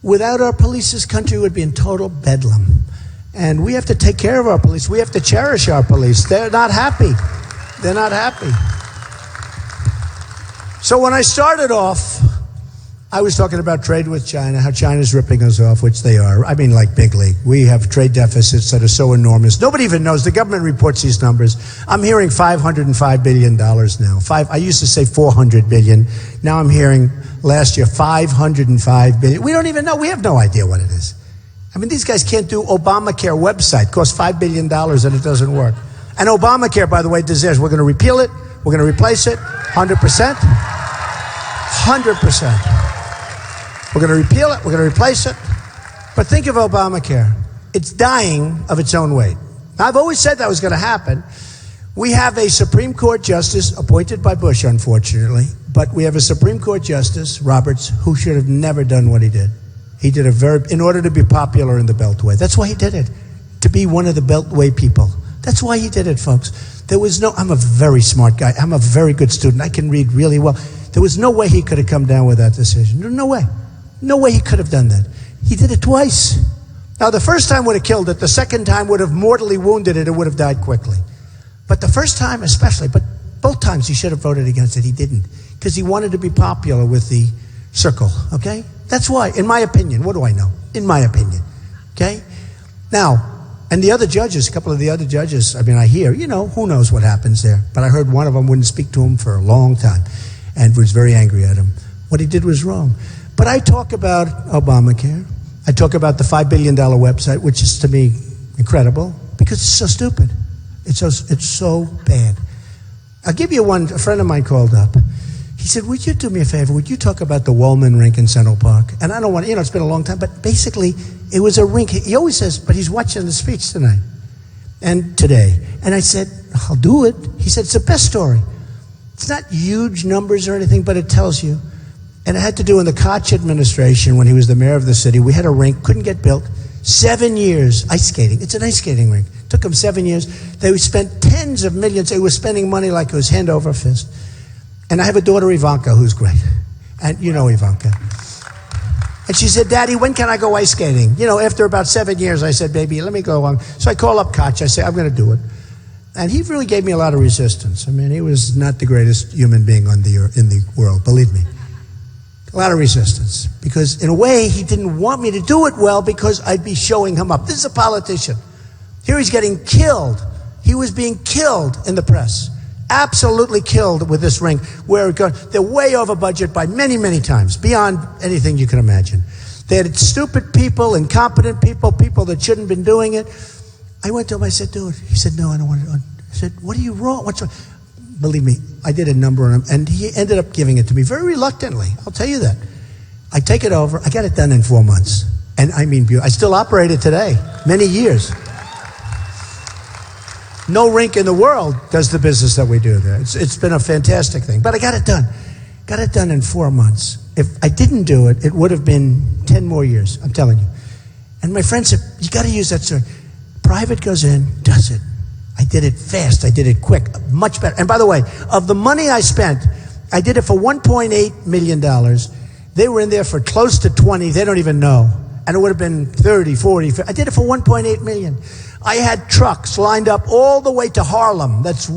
S1: Without our police, this country would be in total bedlam. And we have to take care of our police. We have to cherish our police. They're not happy. They're not happy. So when I started off, I was talking about trade with China, how China's ripping us off, which they are. I mean, like big league. We have trade deficits that are so enormous. Nobody even knows. The government reports these numbers. I'm hearing $505 billion now. I used to say $400 billion. Now I'm hearing last year $505 billion. We don't even know. We have no idea what it is. I mean, these guys can't do Obamacare website. It costs $5 billion and it doesn't work. And Obamacare, by the way, disaster. We're going to repeal it. We're going to replace it. 100%. 100%. We're going to repeal it. We're going to replace it. But think of Obamacare. It's dying of its own weight. Now, I've always said that was going to happen. We have a Supreme Court justice appointed by Bush, unfortunately. But we have a Supreme Court justice, Roberts, who should have never done what he did. He did in order to be popular in the Beltway. That's why he did it. To be one of the Beltway people. That's why he did it, folks. I'm a very smart guy. I'm a very good student. I can read really well. There was no way he could have come down with that decision. No way. No way he could have done that. He did it twice. Now, the first time would have killed it. The second time would have mortally wounded it. It would have died quickly. But the first time especially, but both times he should have voted against it. He didn't. Because he wanted to be popular with the circle, okay? That's why, in my opinion. What do I know? In my opinion, okay? Now, And the other judges, a couple of the other judges, I mean, I hear, who knows what happens there. But I heard one of them wouldn't speak to him for a long time and was very angry at him. What he did was wrong. But I talk about Obamacare. I talk about the $5 billion website, which is to me incredible because it's so stupid. It's so bad. I'll give you one. A friend of mine called up. He said, would you do me a favor? Would you talk about the Wellman rink in Central Park? And I don't want, it's been a long time, but basically it was a rink. He always says, but he's watching the speech tonight and today. And I said, I'll do it. He said, it's the best story. It's not huge numbers or anything, but it tells you. And it had to do in the Koch administration when he was the mayor of the city. We had a rink, couldn't get built. 7 years, ice skating. It's an ice skating rink. Took them 7 years. They spent tens of millions. They were spending money like it was hand over fist. And I have a daughter, Ivanka, who's great. And you know Ivanka. And she said, Daddy, when can I go ice skating? After about 7 years, I said, baby, let me go on. So I call up Koch. I say, I'm going to do it. And he really gave me a lot of resistance. I mean, he was not the greatest human being in the world, believe me. A lot of resistance. Because in a way, he didn't want me to do it well because I'd be showing him up. This is a politician. Here he's getting killed. He was being killed in the press. Absolutely killed with this rink. They're way over budget by many, many times, beyond anything you can imagine. They had stupid people, incompetent people, people that shouldn't have been doing it. I went to him, I said, do it. He said, no, I don't want to do it. I said, what are you wrong? What's wrong? Believe me, I did a number on him, and he ended up giving it to me very reluctantly. I'll tell you that. I take it over. I got it done in 4 months. And I mean, I still operate it today, many years. No rink in the world does the business that we do there. It's been a fantastic thing. But I got it done. Got it done in 4 months. If I didn't do it, it would have been 10 more years, I'm telling you. And my friend said, you got to use that, sir. Private goes in, does it. I did it fast. I did it quick. Much better. And by the way, of the money I spent, I did it for $1.8 million. They were in there for close to 20. They don't even know. And it would have been 30, 40, 50. I did it for $1.8 million. I had trucks lined up all the way to Harlem. That's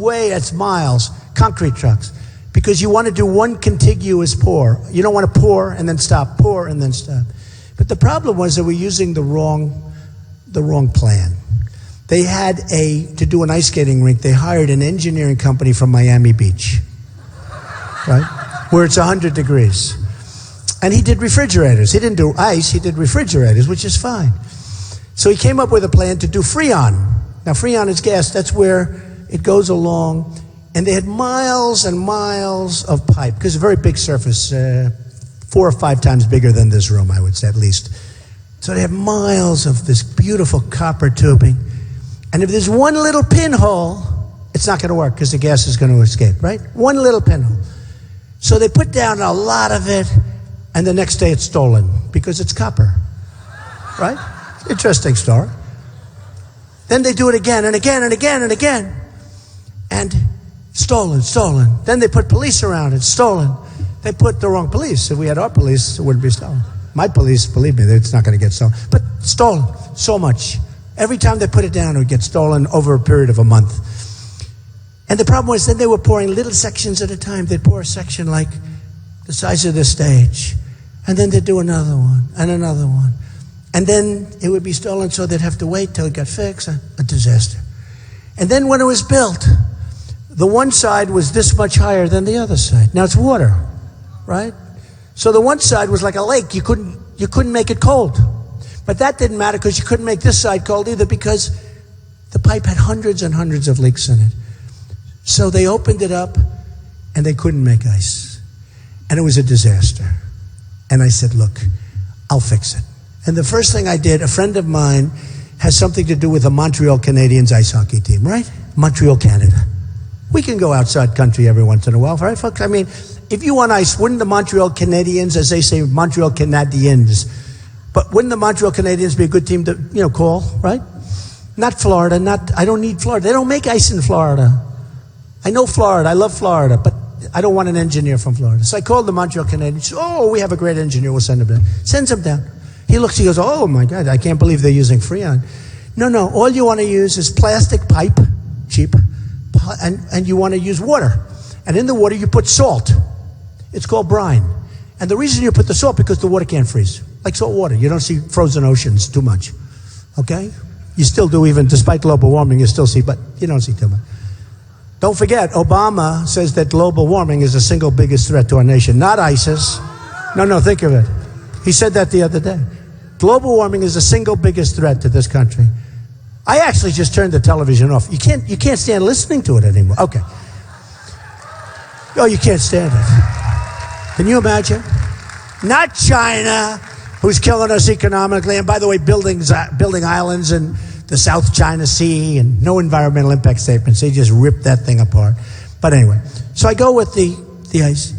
S1: miles. Concrete trucks. Because you want to do one contiguous pour. You don't want to pour and then stop. Pour and then stop. But the problem was that we're using the wrong plan. They had to do an ice skating rink, they hired an engineering company from Miami Beach, right? Where it's 100 degrees. And he did refrigerators. He didn't do ice, he did refrigerators, which is fine. So he came up with a plan to do Freon. Now Freon is gas, that's where it goes along. And they had miles and miles of pipe, because it's a very big surface, 4 or 5 times bigger than this room, I would say, at least. So they have miles of this beautiful copper tubing. And if there's one little pinhole, it's not going to work because the gas is going to escape, right? One little pinhole. So they put down a lot of it, and the next day it's stolen because it's copper, right? Interesting story. Then they do it again and again and again and again. And stolen. Then they put police around it, stolen. They put the wrong police. If we had our police, it wouldn't be stolen. My police, believe me, it's not going to get stolen. But stolen so much. Every time they put it down, it would get stolen over a period of a month. And the problem was then they were pouring little sections at a time. They'd pour a section like the size of this stage. And then they'd do another one and another one. And then it would be stolen, so they'd have to wait till it got fixed. A disaster. And then when it was built, the one side was this much higher than the other side. Now it's water, right? So the one side was like a lake. You couldn't make it cold. But that didn't matter because you couldn't make this side cold either because the pipe had hundreds and hundreds of leaks in it. So they opened it up and they couldn't make ice. And it was a disaster. And I said, look, I'll fix it. And the first thing I did, a friend of mine has something to do with the Montreal Canadiens ice hockey team, right? Montreal, Canada. We can go outside country every once in a while, right, folks? I mean, if you want ice, wouldn't the Montreal Canadiens, as they say, Montreal Canadiens, but wouldn't the Montreal Canadiens be a good team to, call, right? Not Florida, I don't need Florida. They don't make ice in Florida. I know Florida, I love Florida, but I don't want an engineer from Florida. So I called the Montreal Canadiens. Oh, we have a great engineer, we'll send him down. Sends him down. He looks, he goes, oh my God, I can't believe they're using Freon. No, all you want to use is plastic pipe, cheap, and you want to use water. And in the water you put salt. It's called brine. And the reason you put the salt, because the water can't freeze. Like salt water. You don't see frozen oceans too much. Okay? You still do, even despite global warming, you still see, but you don't see too much. Don't forget, Obama says that global warming is the single biggest threat to our nation, not ISIS. No, think of it. He said that the other day. Global warming is the single biggest threat to this country. I actually just turned the television off. You can't stand listening to it anymore. Okay. Oh, you can't stand it. Can you imagine? Not China, who's killing us economically, and by the way, building islands in the South China Sea, and no environmental impact statements. They just ripped that thing apart. But anyway, so I go with the ice.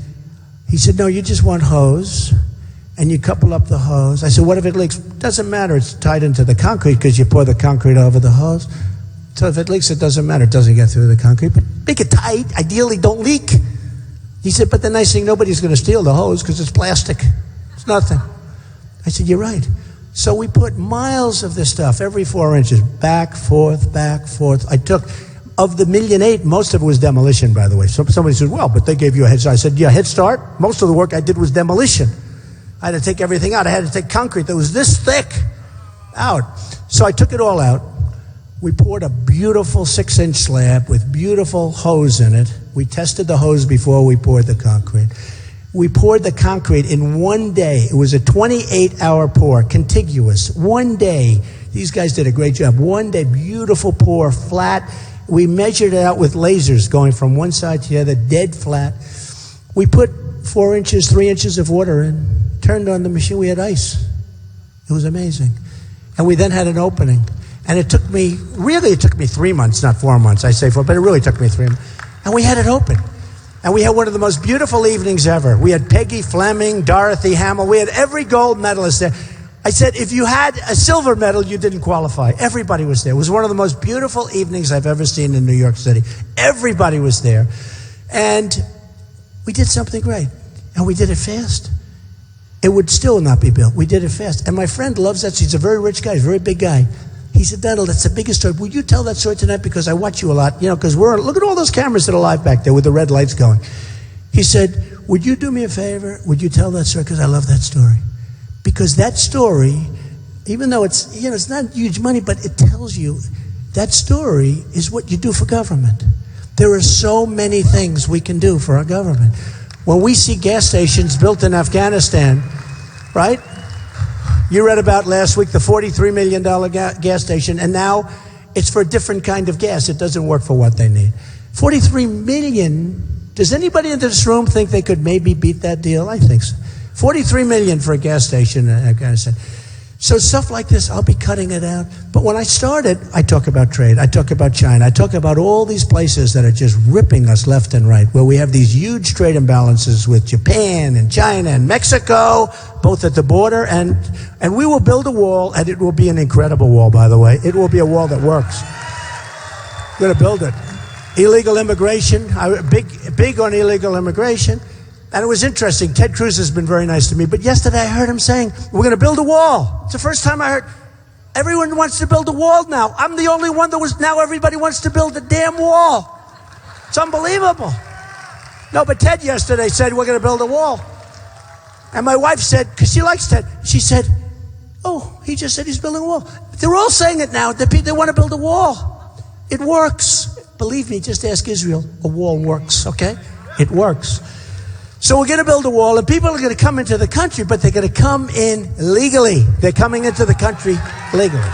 S1: He said, no, you just want hose, and you couple up the hose. I said, what if it leaks? Doesn't matter. It's tied into the concrete because you pour the concrete over the hose. So if it leaks, it doesn't matter. It doesn't get through the concrete. But make it tight. Ideally, don't leak. He said, but the nice thing, nobody's going to steal the hose because it's plastic. It's nothing. I said, you're right. So we put miles of this stuff every 4 inches, back, forth. I took, of the 1.8 million, most of it was demolition, by the way. So somebody said, well, but they gave you a head start. I said, yeah, head start. Most of the work I did was demolition. I had to take everything out. I had to take concrete that was this thick out. So I took it all out. We poured a beautiful 6-inch slab with beautiful hose in it. We tested the hose before we poured the concrete. We poured the concrete in 1 day. It was a 28-hour pour, contiguous. 1 day. These guys did a great job. 1 day, beautiful pour, flat. We measured it out with lasers going from one side to the other, dead flat. We put 4 inches, 3 inches of water in, turned on the machine. We had ice. It was amazing. And we then had an opening. And it took me 3 months, not 4 months, I say 4, but it really took me 3 months. And we had it open. And we had one of the most beautiful evenings ever. We had Peggy Fleming, Dorothy Hamill. We had every gold medalist there. I said, if you had a silver medal, you didn't qualify. Everybody was there. It was one of the most beautiful evenings I've ever seen in New York City. Everybody was there. And we did something great. And we did it fast. It would still not be built. We did it fast. And my friend loves that. He's a very rich guy, he's a very big guy. He said, Donald, that's the biggest story. Would you tell that story tonight? Because I watch you a lot, because look at all those cameras that are live back there with the red lights going. He said, would you do me a favor? Would you tell that story? Because I love that story. Because that story, even though it's not huge money, but it tells you that story is what you do for government. There are so many things we can do for our government. When we see gas stations built in Afghanistan, right? You read about last week the $43 million gas station, and now it's for a different kind of gas. It doesn't work for what they need. 43 million. Does anybody in this room think they could maybe beat that deal? I think so. 43 million for a gas station in Afghanistan. So stuff like this, I'll be cutting it out. But when I started, I talk about trade. I talk about China. I talk about all these places that are just ripping us left and right, where we have these huge trade imbalances with Japan and China and Mexico, both at the border. And we will build a wall, and it will be an incredible wall, by the way. It will be a wall that works. We're going to build it. Illegal immigration, big on illegal immigration. And it was interesting. Ted Cruz has been very nice to me. But yesterday I heard him saying, we're going to build a wall. It's the first time I heard, everyone wants to build a wall now. I'm the only one now everybody wants to build a damn wall. It's unbelievable. No, but Ted yesterday said, we're going to build a wall. And my wife said, because she likes Ted, she said, oh, he just said he's building a wall. They're all saying it now. They want to build a wall. It works. Believe me, just ask Israel. A wall works, okay? It works. So we're going to build a wall, and people are going to come into the country, but they're going to come in legally. They're coming into the country legally.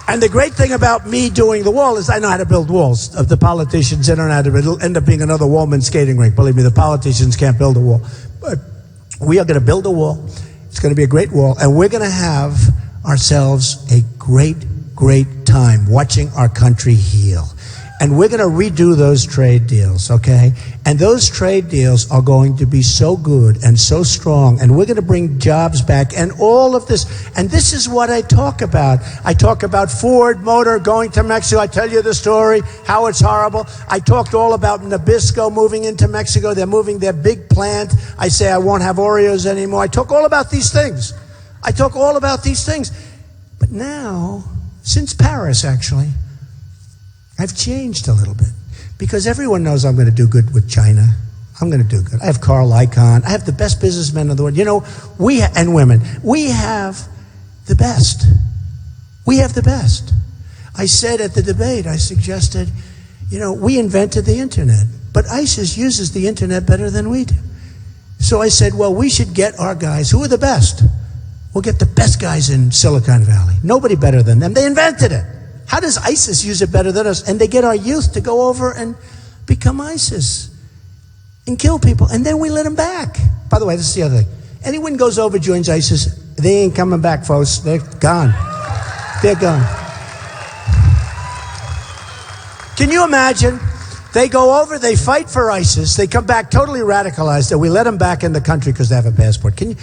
S1: And the great thing about me doing the wall is I know how to build walls. Of the politicians, they don't know how to. It'll end up being another Wallman skating rink. Believe me, the politicians can't build a wall. But we are going to build a wall. It's going to be a great wall, and we're going to have ourselves a great time watching our country heal. And we're going to redo those trade deals, okay? And those trade deals are going to be so good and so strong, and we're going to bring jobs back and all of this. And this is what I talk about. I talk about Ford Motor going to Mexico. I tell you the story, how it's horrible. I talked all about Nabisco moving into Mexico. They're moving their big plant. I say I won't have Oreos anymore. I talk all about these things. But now, since Paris, actually, I've changed a little bit because everyone knows I'm going to do good with China. I'm going to do good. I have Carl Icahn. I have the best businessmen in the world. And women. We have the best. We have the best. I said at the debate, I suggested, we invented the internet, but ISIS uses the internet better than we do. So I said, well, we should get our guys. Who are the best? We'll get the best guys in Silicon Valley. Nobody better than them. They invented it. How does ISIS use it better than us? And they get our youth to go over and become ISIS and kill people. And then we let them back. By the way, this is the other thing. Anyone goes over, joins ISIS, they ain't coming back, folks. They're gone. They're gone. Can you imagine? They go over, they fight for ISIS, they come back totally radicalized, and we let them back in the country because they have a passport. Can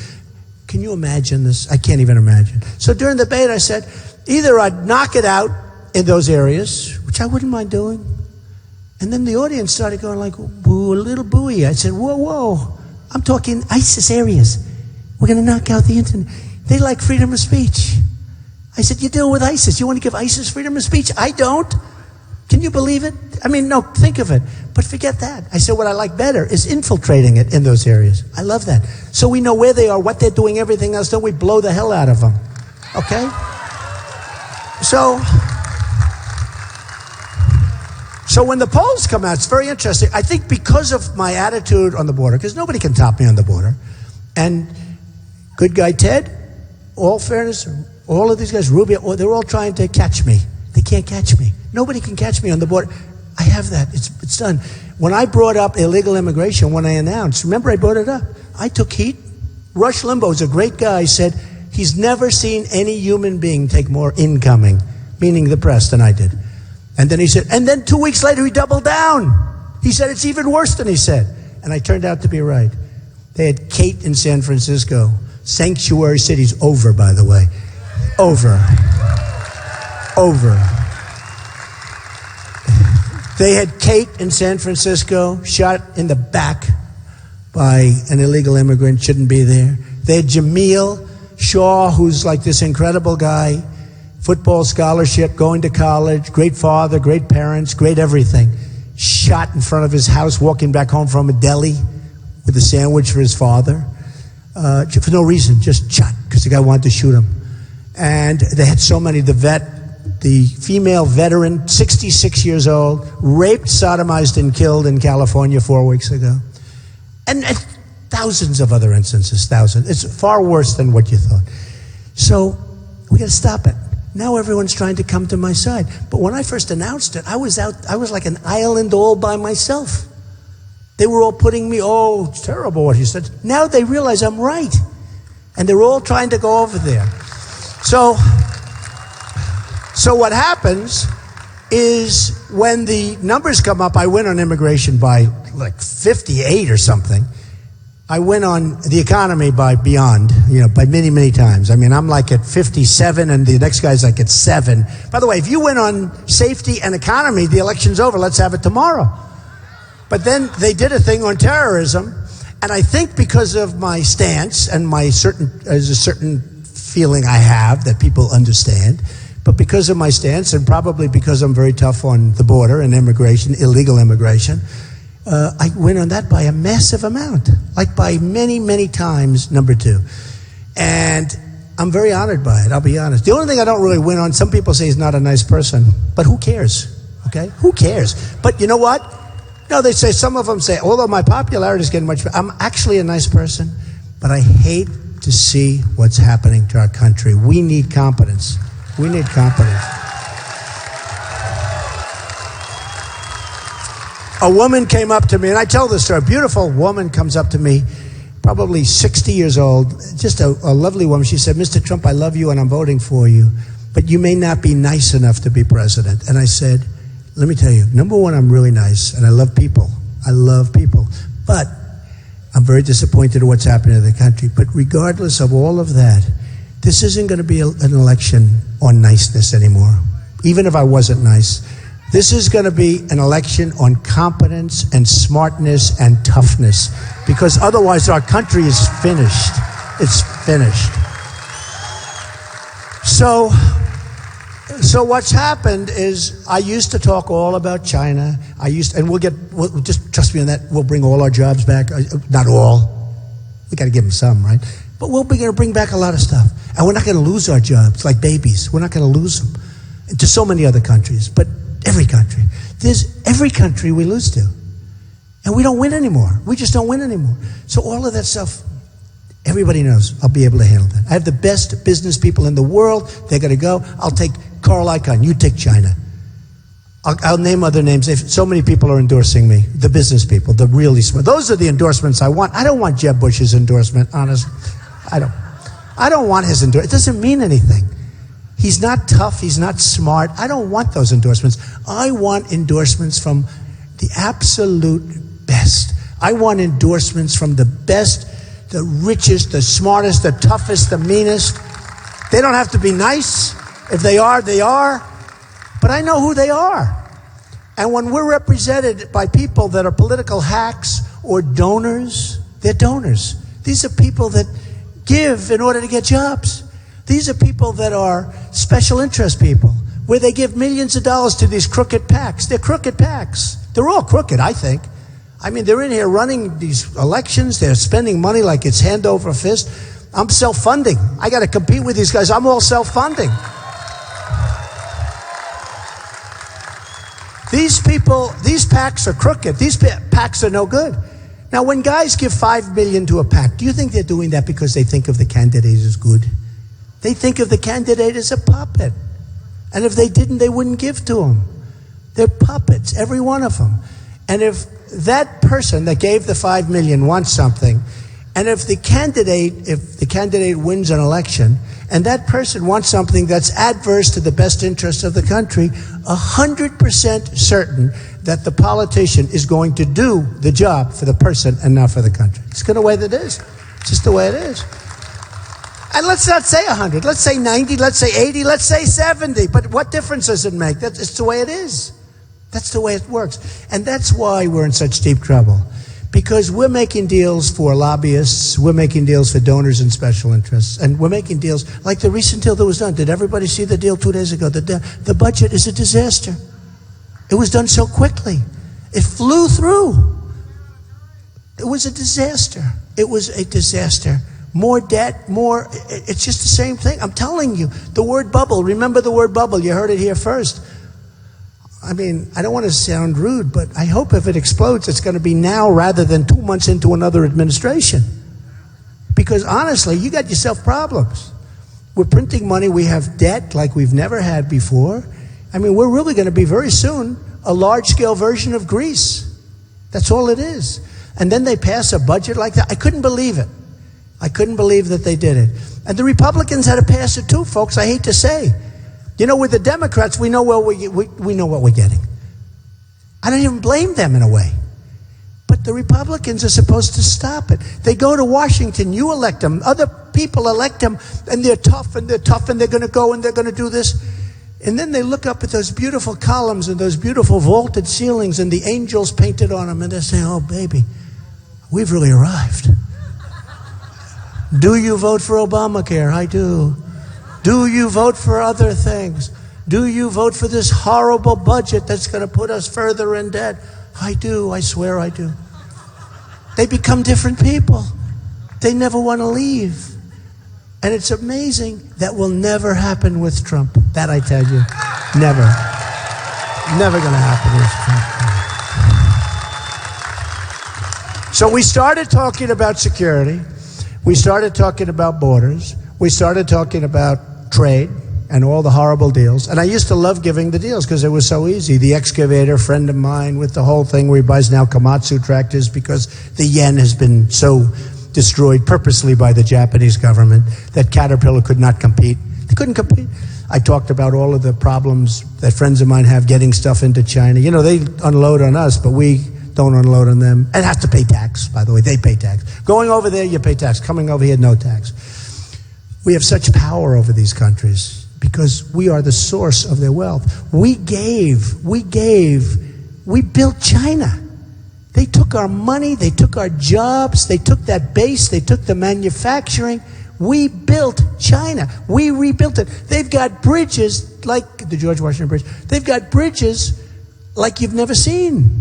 S1: you imagine this? I can't even imagine. So during the debate, I said, either I'd knock it out in those areas, which I wouldn't mind doing, and then the audience started going like, boo, a little booey. I said, whoa, I'm talking ISIS areas. We're going to knock out the internet. They like freedom of speech. I said, you deal with ISIS. You want to give ISIS freedom of speech? I don't. Can you believe it? I mean, no, think of it. But forget that. I said what I like better is infiltrating it in those areas. I love that. So we know where they are, what they're doing, everything else. Then we blow the hell out of them. Okay? So when the polls come out, it's very interesting. I think because of my attitude on the border, because nobody can top me on the border, and good guy Ted, all fairness, all of these guys, Rubio, they're all trying to catch me. They can't catch me. Nobody can catch me on the border. I have that. It's done. When I brought up illegal immigration, when I announced, remember I brought it up. I took heat. Rush Limbaugh is a great guy. Said he's never seen any human being take more incoming, meaning the press, than I did. And then he said, and then 2 weeks later he doubled down. He said it's even worse than he said. And I turned out to be right. They had Kate in San Francisco. Sanctuary city's over, by the way. Over. They had Kate in San Francisco, shot in the back by an illegal immigrant, shouldn't be there. They had Jameel Shaw, who's like this incredible guy, football scholarship, going to college, great father, great parents, great everything. Shot in front of his house, walking back home from a deli with a sandwich for his father. For no reason, just shot, because the guy wanted to shoot him. And they had so many, the female veteran, 66 years old, raped, sodomized, and killed in California 4 weeks ago. And thousands of other instances, thousands. It's far worse than what you thought. So we got to stop it. Now everyone's trying to come to my side. But when I first announced it, I was like an island all by myself. They were all putting me, oh, it's terrible what you said. Now they realize I'm right. And they're all trying to go over there. So what happens is when the numbers come up, I win on immigration by like 58 or something. I win on the economy by beyond, by many, many times. I mean, I'm like at 57 and the next guy's like at 7. By the way, if you win on safety and economy, the election's over. Let's have it tomorrow. But then they did a thing on terrorism. And I think because of my stance and there's a certain feeling I have that people understand. But because of my stance, and probably because I'm very tough on the border and immigration, illegal immigration, I win on that by a massive amount, like by many, many times number 2. And I'm very honored by it, I'll be honest. The only thing I don't really win on, some people say he's not a nice person, but who cares, okay? Who cares? But you know what? No, they say, some of them say, although my popularity is getting much better, I'm actually a nice person, but I hate to see what's happening to our country. We need competence. We need competence. A woman came up to me, and I tell this story. A beautiful woman comes up to me, probably 60 years old, just a lovely woman. She said, Mr. Trump, I love you and I'm voting for you, but you may not be nice enough to be president. And I said, let me tell you, number one, I'm really nice, and I love people. I love people. But I'm very disappointed in what's happening in the country. But regardless of all of that, this isn't going to be an election on niceness anymore, even if I wasn't nice. This is going to be an election on competence and smartness and toughness, because otherwise our country is finished. It's finished. So what's happened is I used to talk all about China. We'll just trust me on that. We'll bring all our jobs back. Not all. We got to give them some, right? But we're going to bring back a lot of stuff. And we're not going to lose our jobs like babies. We're not going to lose them to so many other countries, but every country. There's every country we lose to. And we don't win anymore. We just don't win anymore. So all of that stuff, everybody knows I'll be able to handle that. I have the best business people in the world. They're going to go. I'll take Carl Icahn. You take China. I'll name other names. So many people are endorsing me. The business people, the really smart. Those are the endorsements I want. I don't want Jeb Bush's endorsement, honestly. I don't want his endorsement. It doesn't mean anything. He's not tough. He's not smart. I don't want those endorsements. I want endorsements from the absolute best. I want endorsements from the best, the richest, the smartest, the toughest, the meanest. They don't have to be nice. If they are, they are. But I know who they are. And when we're represented by people that are political hacks or donors, they're donors. These are people that give in order to get jobs. These are people that are special interest people, where they give millions of dollars to these crooked PACs. They're crooked PACs. They're all crooked, I think. I mean, they're in here running these elections. They're spending money like it's hand over fist. I'm self-funding. I got to compete with these guys. I'm all self-funding. These people, these PACs are crooked. These PACs are no good. Now, when guys give $5 million to a PAC, do you think they're doing that because they think of the candidate as good? They think of the candidate as a puppet. And if they didn't, they wouldn't give to him. They're puppets, every one of them. And if that person that gave the $5 million wants something, and if the candidate wins an election, and that person wants something that's adverse to the best interests of the country, 100% certain that the politician is going to do the job for the person and not for the country. It's the way that it is. It's just the way it is. And let's not say 100. Let's say 90. Let's say 80. Let's say 70. But what difference does it make? It's the way it is. That's the way it works. And that's why we're in such deep trouble. Because we're making deals for lobbyists, we're making deals for donors and special interests, and we're making deals like the recent deal that was done. Did everybody see the deal 2 days ago? The budget is a disaster. It was done so quickly. It flew through. It was a disaster. It was a disaster. More debt, more, it's just the same thing. I'm telling you, the word bubble, remember the word bubble, you heard it here first. I mean, I don't want to sound rude, but I hope if it explodes, it's going to be now rather than 2 months into another administration. Because honestly, you got yourself problems. We're printing money, we have debt like we've never had before. I mean, we're really going to be very soon a large-scale version of Greece. That's all it is. And then they pass a budget like that. I couldn't believe it. I couldn't believe that they did it. And the Republicans had to pass it too, folks, I hate to say. You know, with the Democrats, we know what we're getting. I don't even blame them in a way. But the Republicans are supposed to stop it. They go to Washington, you elect them, other people elect them, and they're tough, and they're going to go, and they're going to do this. And then they look up at those beautiful columns and those beautiful vaulted ceilings and the angels painted on them, and they're saying, oh, baby, we've really arrived. Do you vote for Obamacare? I do. Do you vote for other things? Do you vote for this horrible budget that's going to put us further in debt? I do. I swear I do. They become different people. They never want to leave. And it's amazing. That will never happen with Trump. That I tell you. Never. Never going to happen with Trump. So we started talking about security. We started talking about borders. We started talking about trade and all the horrible deals. And I used to love giving the deals because it was so easy. The excavator, friend of mine, with the whole thing where he buys now Komatsu tractors because the yen has been so destroyed purposely by the Japanese government that Caterpillar could not compete. They couldn't compete. I talked about all of the problems that friends of mine have getting stuff into China. You know, they unload on us, but we don't unload on them. And have to pay tax, by the way. They pay tax. Going over there, you pay tax. Coming over here, no tax. We have such power over these countries because we are the source of their wealth. We built China. They took our money, they took our jobs, they took that base, they took the manufacturing. We built China. We rebuilt it. They've got bridges like the George Washington Bridge. They've got bridges like you've never seen.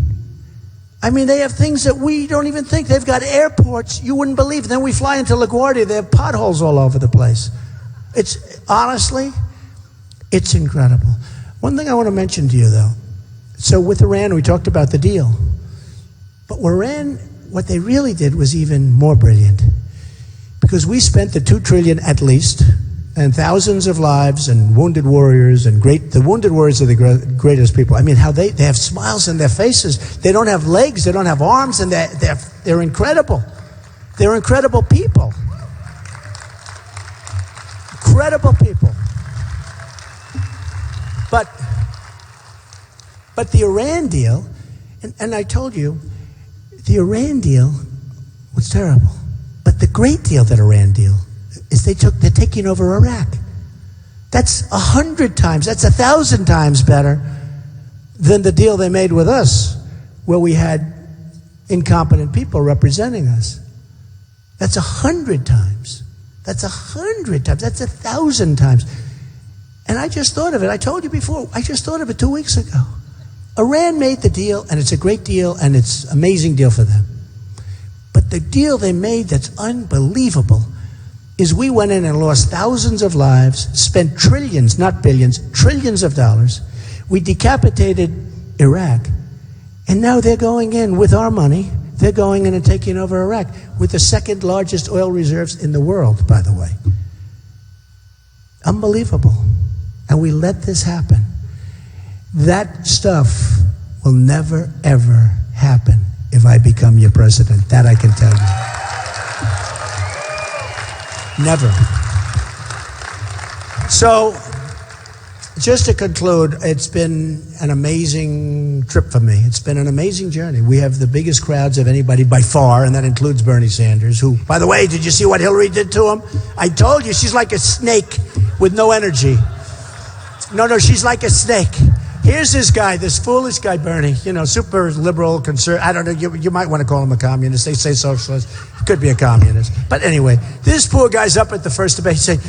S1: I mean, they have things that we don't even think. They've got airports you wouldn't believe. Then we fly into LaGuardia. They have potholes all over the place. Honestly, it's incredible. One thing I want to mention to you, though. So with Iran, we talked about the deal. But Iran, what they really did was even more brilliant. Because we spent the $2 trillion at least, and thousands of lives and wounded warriors, and the wounded warriors are the greatest people. I mean, how they have smiles on their faces. They don't have legs, they don't have arms, and they're incredible. They're incredible people. Incredible people. But the Iran deal, and I told you, the Iran deal was terrible. But the great deal that Iran deal is they're taking over Iraq. That's 100 times, that's 1,000 times better than the deal they made with us, where we had incompetent people representing us. That's 100 times. That's 100 times. That's 1,000 times. And I just thought of it. I told you before. I just thought of it 2 weeks ago. Iran made the deal, and it's a great deal, and it's an amazing deal for them. But the deal they made that's unbelievable is we went in and lost thousands of lives, spent trillions, not billions, trillions of dollars. We decapitated Iraq. And now they're going in with our money. They're going in and taking over Iraq with the second largest oil reserves in the world, by the way. Unbelievable. And we let this happen. That stuff will never, ever happen if I become your president. That I can tell you. Never. So, just to conclude, it's been an amazing trip for me. It's been an amazing journey. We have the biggest crowds of anybody by far, and that includes Bernie Sanders, who, by the way, did you see what Hillary did to him? I told you, she's like a snake with no energy. No, she's like a snake. Here's this guy, this foolish guy, Bernie, super liberal, conservative. I don't know, you might want to call him a communist. They say socialist. Could be a communist. But anyway, this poor guy's up at the first debate saying,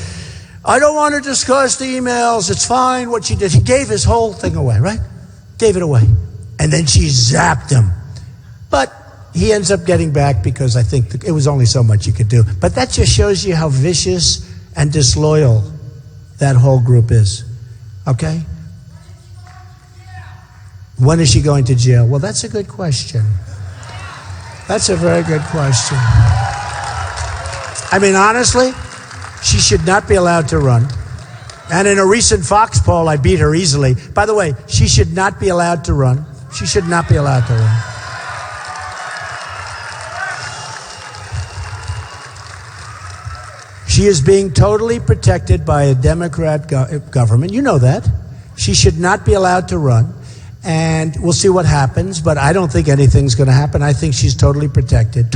S1: I don't want to discuss the emails. It's fine what she did. He gave his whole thing away, right? Gave it away. And then she zapped him. But he ends up getting back because I think it was only so much you could do. But that just shows you how vicious and disloyal that whole group is. Okay? When is she going to jail? Well, that's a good question. That's a very good question. I mean, honestly, she should not be allowed to run. And in a recent Fox poll, I beat her easily. By the way, she should not be allowed to run. She should not be allowed to run. She is being totally protected by a Democrat government. You know that. She should not be allowed to run. And we'll see what happens, but I don't think anything's going to happen. I think she's totally protected.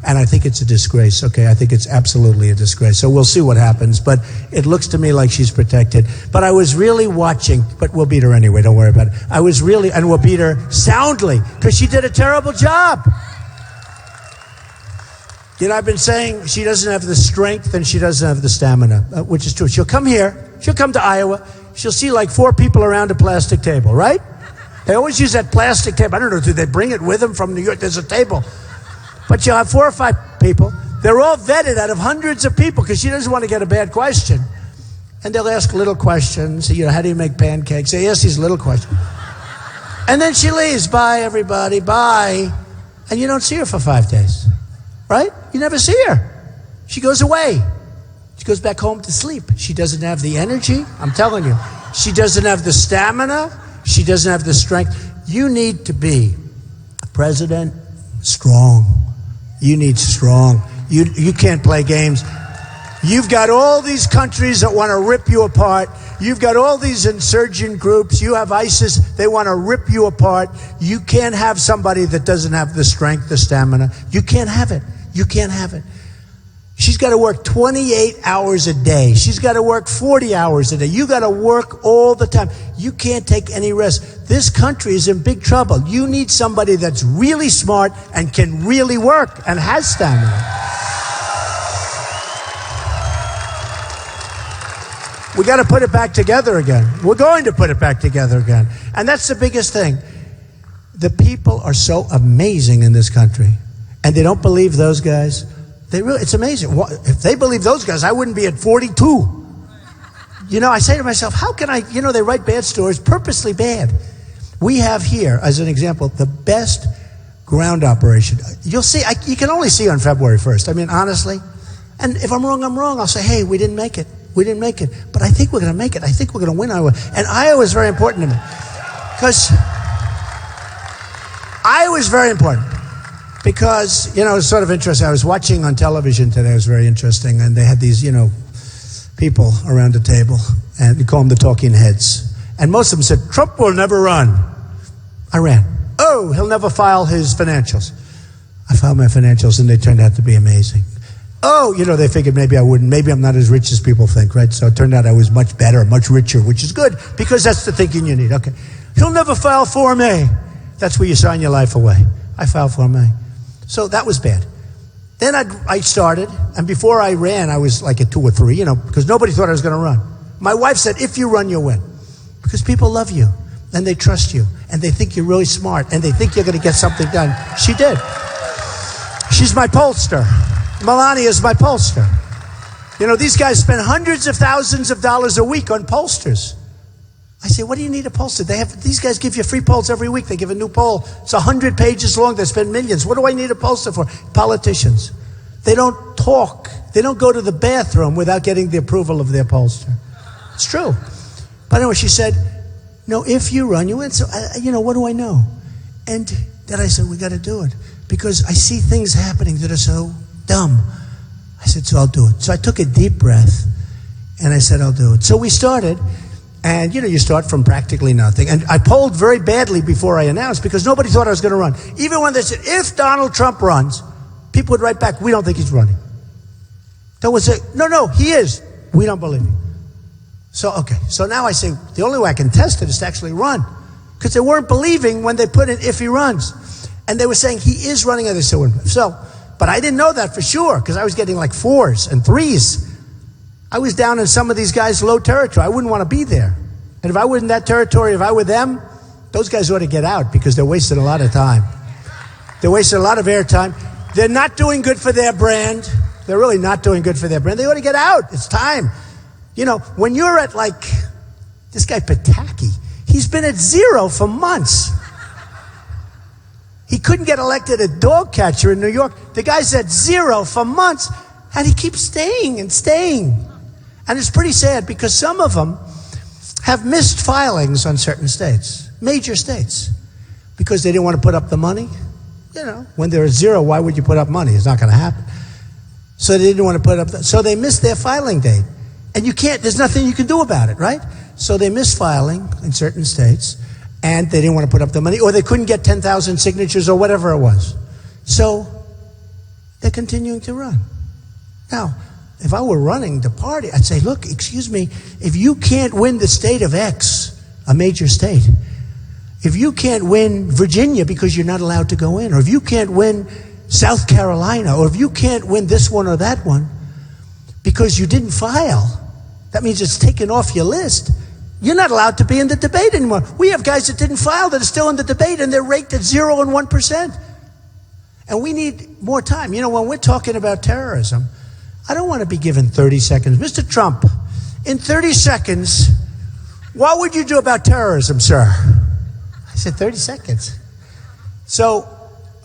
S1: And I think it's a disgrace, okay? I think it's absolutely a disgrace. So we'll see what happens, but it looks to me like she's protected. But I was really watching, but we'll beat her anyway, don't worry about it. And we'll beat her soundly, because she did a terrible job. I've been saying she doesn't have the strength and she doesn't have the stamina, which is true. She'll come here, she'll come to Iowa, she'll see like 4 people around a plastic table, right? They always use that plastic table. I don't know, do they bring it with them from New York? There's a table. But you'll have 4 or 5 people. They're all vetted out of hundreds of people because she doesn't want to get a bad question. And they'll ask little questions. How do you make pancakes? They ask these little questions. And then she leaves. Bye, everybody. Bye. And you don't see her for 5 days, right? You never see her. She goes away. She goes back home to sleep. She doesn't have the energy. I'm telling you. She doesn't have the stamina. She doesn't have the strength. You need to be president strong. You need strong. You can't play games. You've got all these countries that want to rip you apart. You've got all these insurgent groups. You have ISIS. They want to rip you apart. You can't have somebody that doesn't have the strength, the stamina. You can't have it. You can't have it. She's got to work 28 hours a day. She's got to work 40 hours a day. You got to work all the time. You can't take any rest. This country is in big trouble. You need somebody that's really smart and can really work and has stamina. We got to put it back together again. We're going to put it back together again. And that's the biggest thing. The people are so amazing in this country. And they don't believe those guys. It's amazing. If they believe those guys, I wouldn't be at 42. You know, I say to myself, how can I, they write bad stories, purposely bad. We have here, as an example, the best ground operation. You'll see, you can only see on February 1st. I mean, honestly. And if I'm wrong, I'm wrong. I'll say, hey, we didn't make it. We didn't make it. But I think we're going to make it. I think we're going to win Iowa. And Iowa is very important to me. Because Iowa is very important. Because, it's sort of interesting. I was watching on television today. It was very interesting. And they had these, people around the table. And you call them the talking heads. And most of them said, Trump will never run. I ran. Oh, he'll never file his financials. I filed my financials and they turned out to be amazing. Oh, they figured maybe I wouldn't. Maybe I'm not as rich as people think, right? So it turned out I was much better, much richer, which is good because that's the thinking you need. Okay. He'll never file Form A. That's where you sign your life away. I filed Form A. So that was bad. Then I started, and before I ran, I was like at 2 or 3, because nobody thought I was going to run. My wife said, if you run, you'll win. Because people love you, and they trust you, and they think you're really smart, and they think you're going to get something done. She did. She's my pollster. Melania is my pollster. These guys spend hundreds of thousands of dollars a week on pollsters. I say, what do you need a pollster? These guys give you free polls every week. They give a new poll. It's 100 pages long. They spend millions. What do I need a pollster for? Politicians. They don't talk. They don't go to the bathroom without getting the approval of their pollster. It's true. But anyway, she said, no, if you run, you win. So, what do I know? And then I said, we got to do it. Because I see things happening that are so dumb. I said, so I'll do it. So I took a deep breath, and I said, I'll do it. So we started, and, you start from practically nothing. And I polled very badly before I announced because nobody thought I was going to run. Even when they said, if Donald Trump runs, people would write back, we don't think he's running. They would say, no, he is. We don't believe him. So, okay. So now I say, the only way I can test it is to actually run. Because they weren't believing when they put in if he runs. And they were saying he is running, and they still wouldn't. But I didn't know that for sure because I was getting like 4s and 3s. I was down in some of these guys' low territory. I wouldn't want to be there. And if I were in that territory, if I were them, those guys ought to get out because they're wasting a lot of time. They're wasting a lot of airtime. They're not doing good for their brand. They're really not doing good for their brand. They ought to get out. It's time. When you're at like this guy Pataki, he's been at 0 for months. He couldn't get elected a dog catcher in New York. The guy's at 0 for months, and he keeps staying and staying. And it's pretty sad because some of them have missed filings on certain states, major states, because they didn't want to put up the money. When they're at 0, why would you put up money? It's not going to happen. So they didn't want to put up, so they missed their filing date. And there's nothing you can do about it, right? So they missed filing in certain states. And they didn't want to put up the money, or they couldn't get 10,000 signatures or whatever it was. So they're continuing to run. Now, if I were running the party, I'd say, look, excuse me, if you can't win the state of X, a major state, if you can't win Virginia because you're not allowed to go in, or if you can't win South Carolina, or if you can't win this one or that one because you didn't file, that means it's taken off your list. You're not allowed to be in the debate anymore. We have guys that didn't file that are still in the debate, and they're ranked at 0 and 1%. And we need more time. When we're talking about terrorism, I don't want to be given 30 seconds. Mr. Trump, in 30 seconds, what would you do about terrorism, sir? I said 30 seconds. So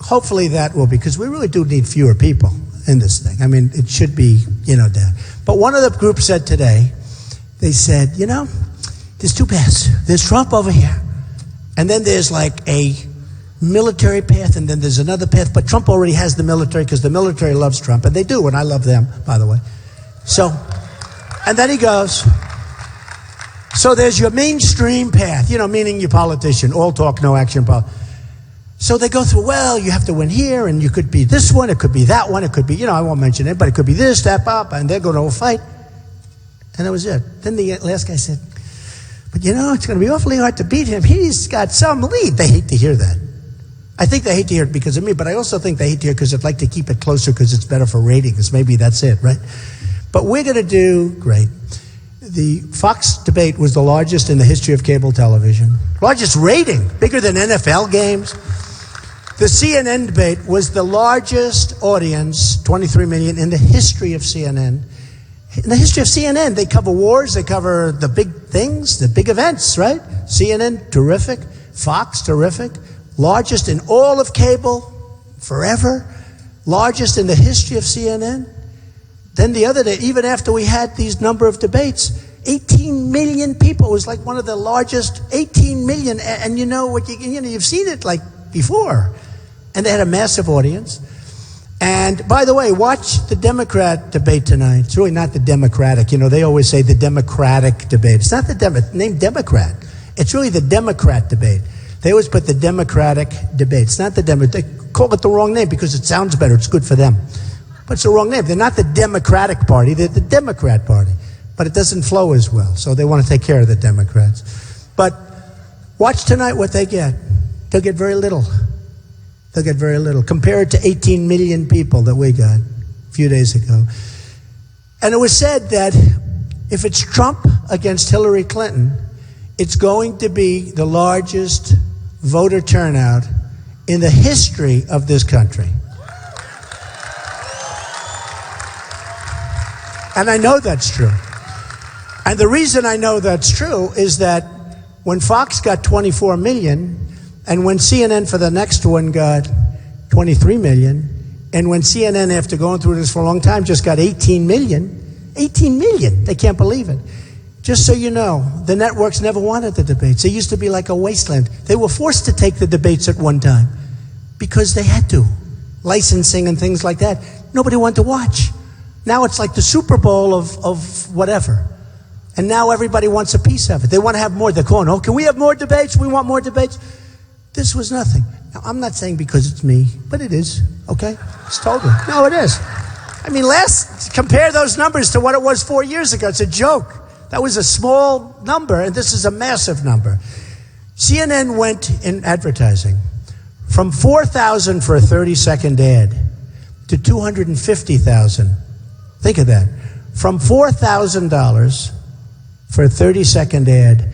S1: hopefully that will be, because we really do need fewer people in this thing. I mean, it should be, down. But one of the groups said today, they said, there's 2 paths. There's Trump over here, and then there's like a military path, and then there's another path. But Trump already has the military because the military loves Trump, and they do, and I love them, by the way. So, and then he goes, so there's your mainstream path, meaning your politician, all talk, no action. So they go through, well, you have to win here, and you could be this one, it could be that one, it could be, I won't mention it, but it could be this, that, and they're going to fight. And that was it. Then the last guy said, but it's going to be awfully hard to beat him. He's got some lead. They hate to hear that. I think they hate to hear it because of me, but I also think they hate to hear it because they'd like to keep it closer because it's better for ratings. Maybe that's it, right? But we're going to do great. The Fox debate was the largest in the history of cable television. Largest rating, bigger than NFL games. The CNN debate was the largest audience, 23 million, in the history of CNN. In the history of CNN, they cover wars, they cover the big things, the big events, right? CNN, terrific. Fox, terrific. Largest in all of cable, forever. Largest in the history of CNN. Then the other day, even after we had these number of debates, 18 million people. It was like one of the largest, 18 million. And you know what, you've seen it like before. And they had a massive audience. And by the way, watch the Democrat debate tonight. It's really not the Democratic. They always say the Democratic debate. It's not the name Democrat. It's really the Democrat debate. They always put the Democratic debate. It's not the Democrat. They call it the wrong name because it sounds better. It's good for them. But it's the wrong name. They're not the Democratic Party. They're the Democrat Party. But it doesn't flow as well. So they want to take care of the Democrats. But watch tonight what they get. They'll get very little. They'll get very little. Compare it to 18 million people that we got a few days ago. And it was said that if it's Trump against Hillary Clinton, it's going to be the largest voter turnout in the history of this country. And I know that's true. And the reason I know that's true is that when Fox got 24 million, and when CNN for the next one got 23 million, and when CNN, after going through this for a long time, just got 18 million, they can't believe it. Just so you know, the networks never wanted the debates. They used to be like a wasteland. They were forced to take the debates at one time because they had to. Licensing and things like that. Nobody wanted to watch. Now it's like the Super Bowl of whatever. And now everybody wants a piece of it. They want to have more. They're calling, oh, can we have more debates? We want more debates. This was nothing. Now, I'm not saying because it's me, but it is, okay? It's totally. No, it is. I mean, compare those numbers to what it was 4 years ago. It's a joke. That was a small number, and this is a massive number. CNN went in advertising from $4,000 for a 30-second ad to $250,000. Think of that. From $4,000 for a 30-second ad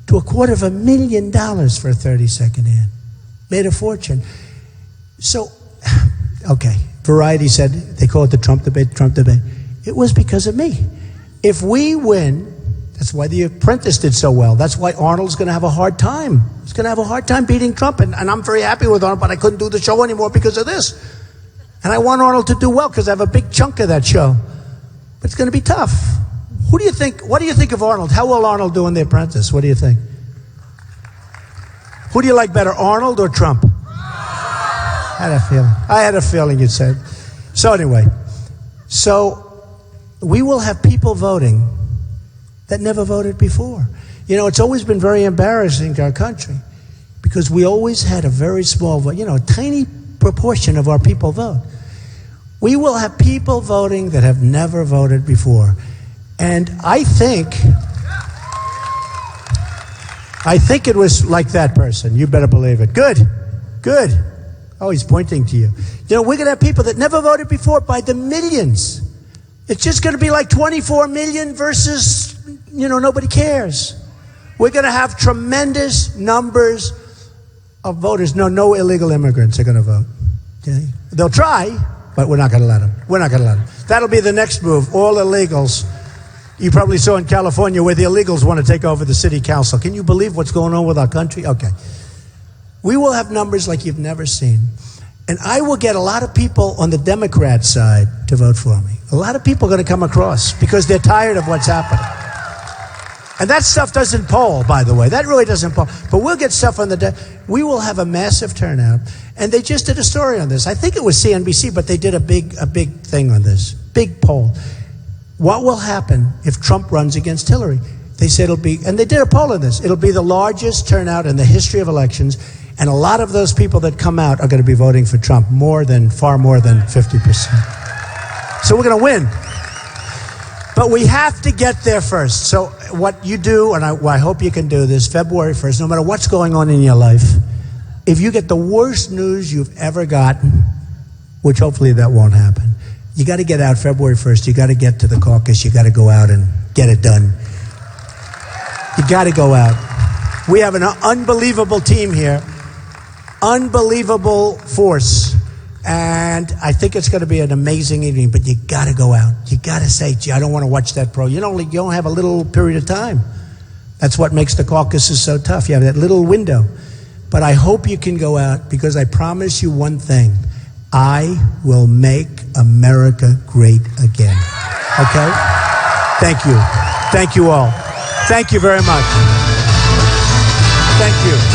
S1: to $250,000 for a 30-second ad. Made a fortune. So, okay, Variety said, they call it the Trump debate. It was because of me. If we win, that's why The Apprentice did so well. That's why Arnold's going to have a hard time. He's going to have a hard time beating Trump. And I'm very happy with Arnold, but I couldn't do the show anymore because of this. And I want Arnold to do well because I have a big chunk of that show. But it's going to be tough. What do you think of Arnold? How will Arnold do in The Apprentice? What do you think? Who do you like better, Arnold or Trump? I had a feeling you'd say it. So anyway, we will have people voting that never voted before. It's always been very embarrassing to our country because we always had a very small vote, a tiny proportion of our people vote. We will have people voting that have never voted before. And I think it was like that person. You better believe it. Good. Oh, he's pointing to you. We're going to have people that never voted before by the millions. It's just going to be like 24 million versus, nobody cares. We're going to have tremendous numbers of voters. No illegal immigrants are going to vote. Okay? They'll try, but we're not going to let them. That'll be the next move. All illegals. You probably saw in California where the illegals want to take over the city council. Can you believe what's going on with our country? Okay. We will have numbers like you've never seen. And I will get a lot of people on the Democrat side to vote for me. A lot of people are going to come across because they're tired of what's happening. And that stuff doesn't poll, by the way. That really doesn't poll. But we'll get stuff on we will have a massive turnout. And they just did a story on this. I think it was CNBC, but they did a big thing on this. Big poll. What will happen if Trump runs against Hillary? They said and they did a poll on this. It'll be the largest turnout in the history of elections. And a lot of those people that come out are going to be voting for Trump, far more than 50%. So we're going to win. But we have to get there first. So what you do, and I hope you can do this, February 1st, no matter what's going on in your life, if you get the worst news you've ever gotten, which hopefully that won't happen, you got to get out February 1st. You got to get to the caucus. You got to go out and get it done. You got to go out. We have an unbelievable team here. unbelievable force. And I think it's going to be an amazing evening, but you got to go out. You got to say, gee, I don't want to watch that pro. You don't have a little period of time. That's what makes the caucuses so tough. You have that little window. But I hope you can go out, because I promise you one thing. I will make America great again. Okay? Thank you. Thank you all. Thank you very much. Thank you.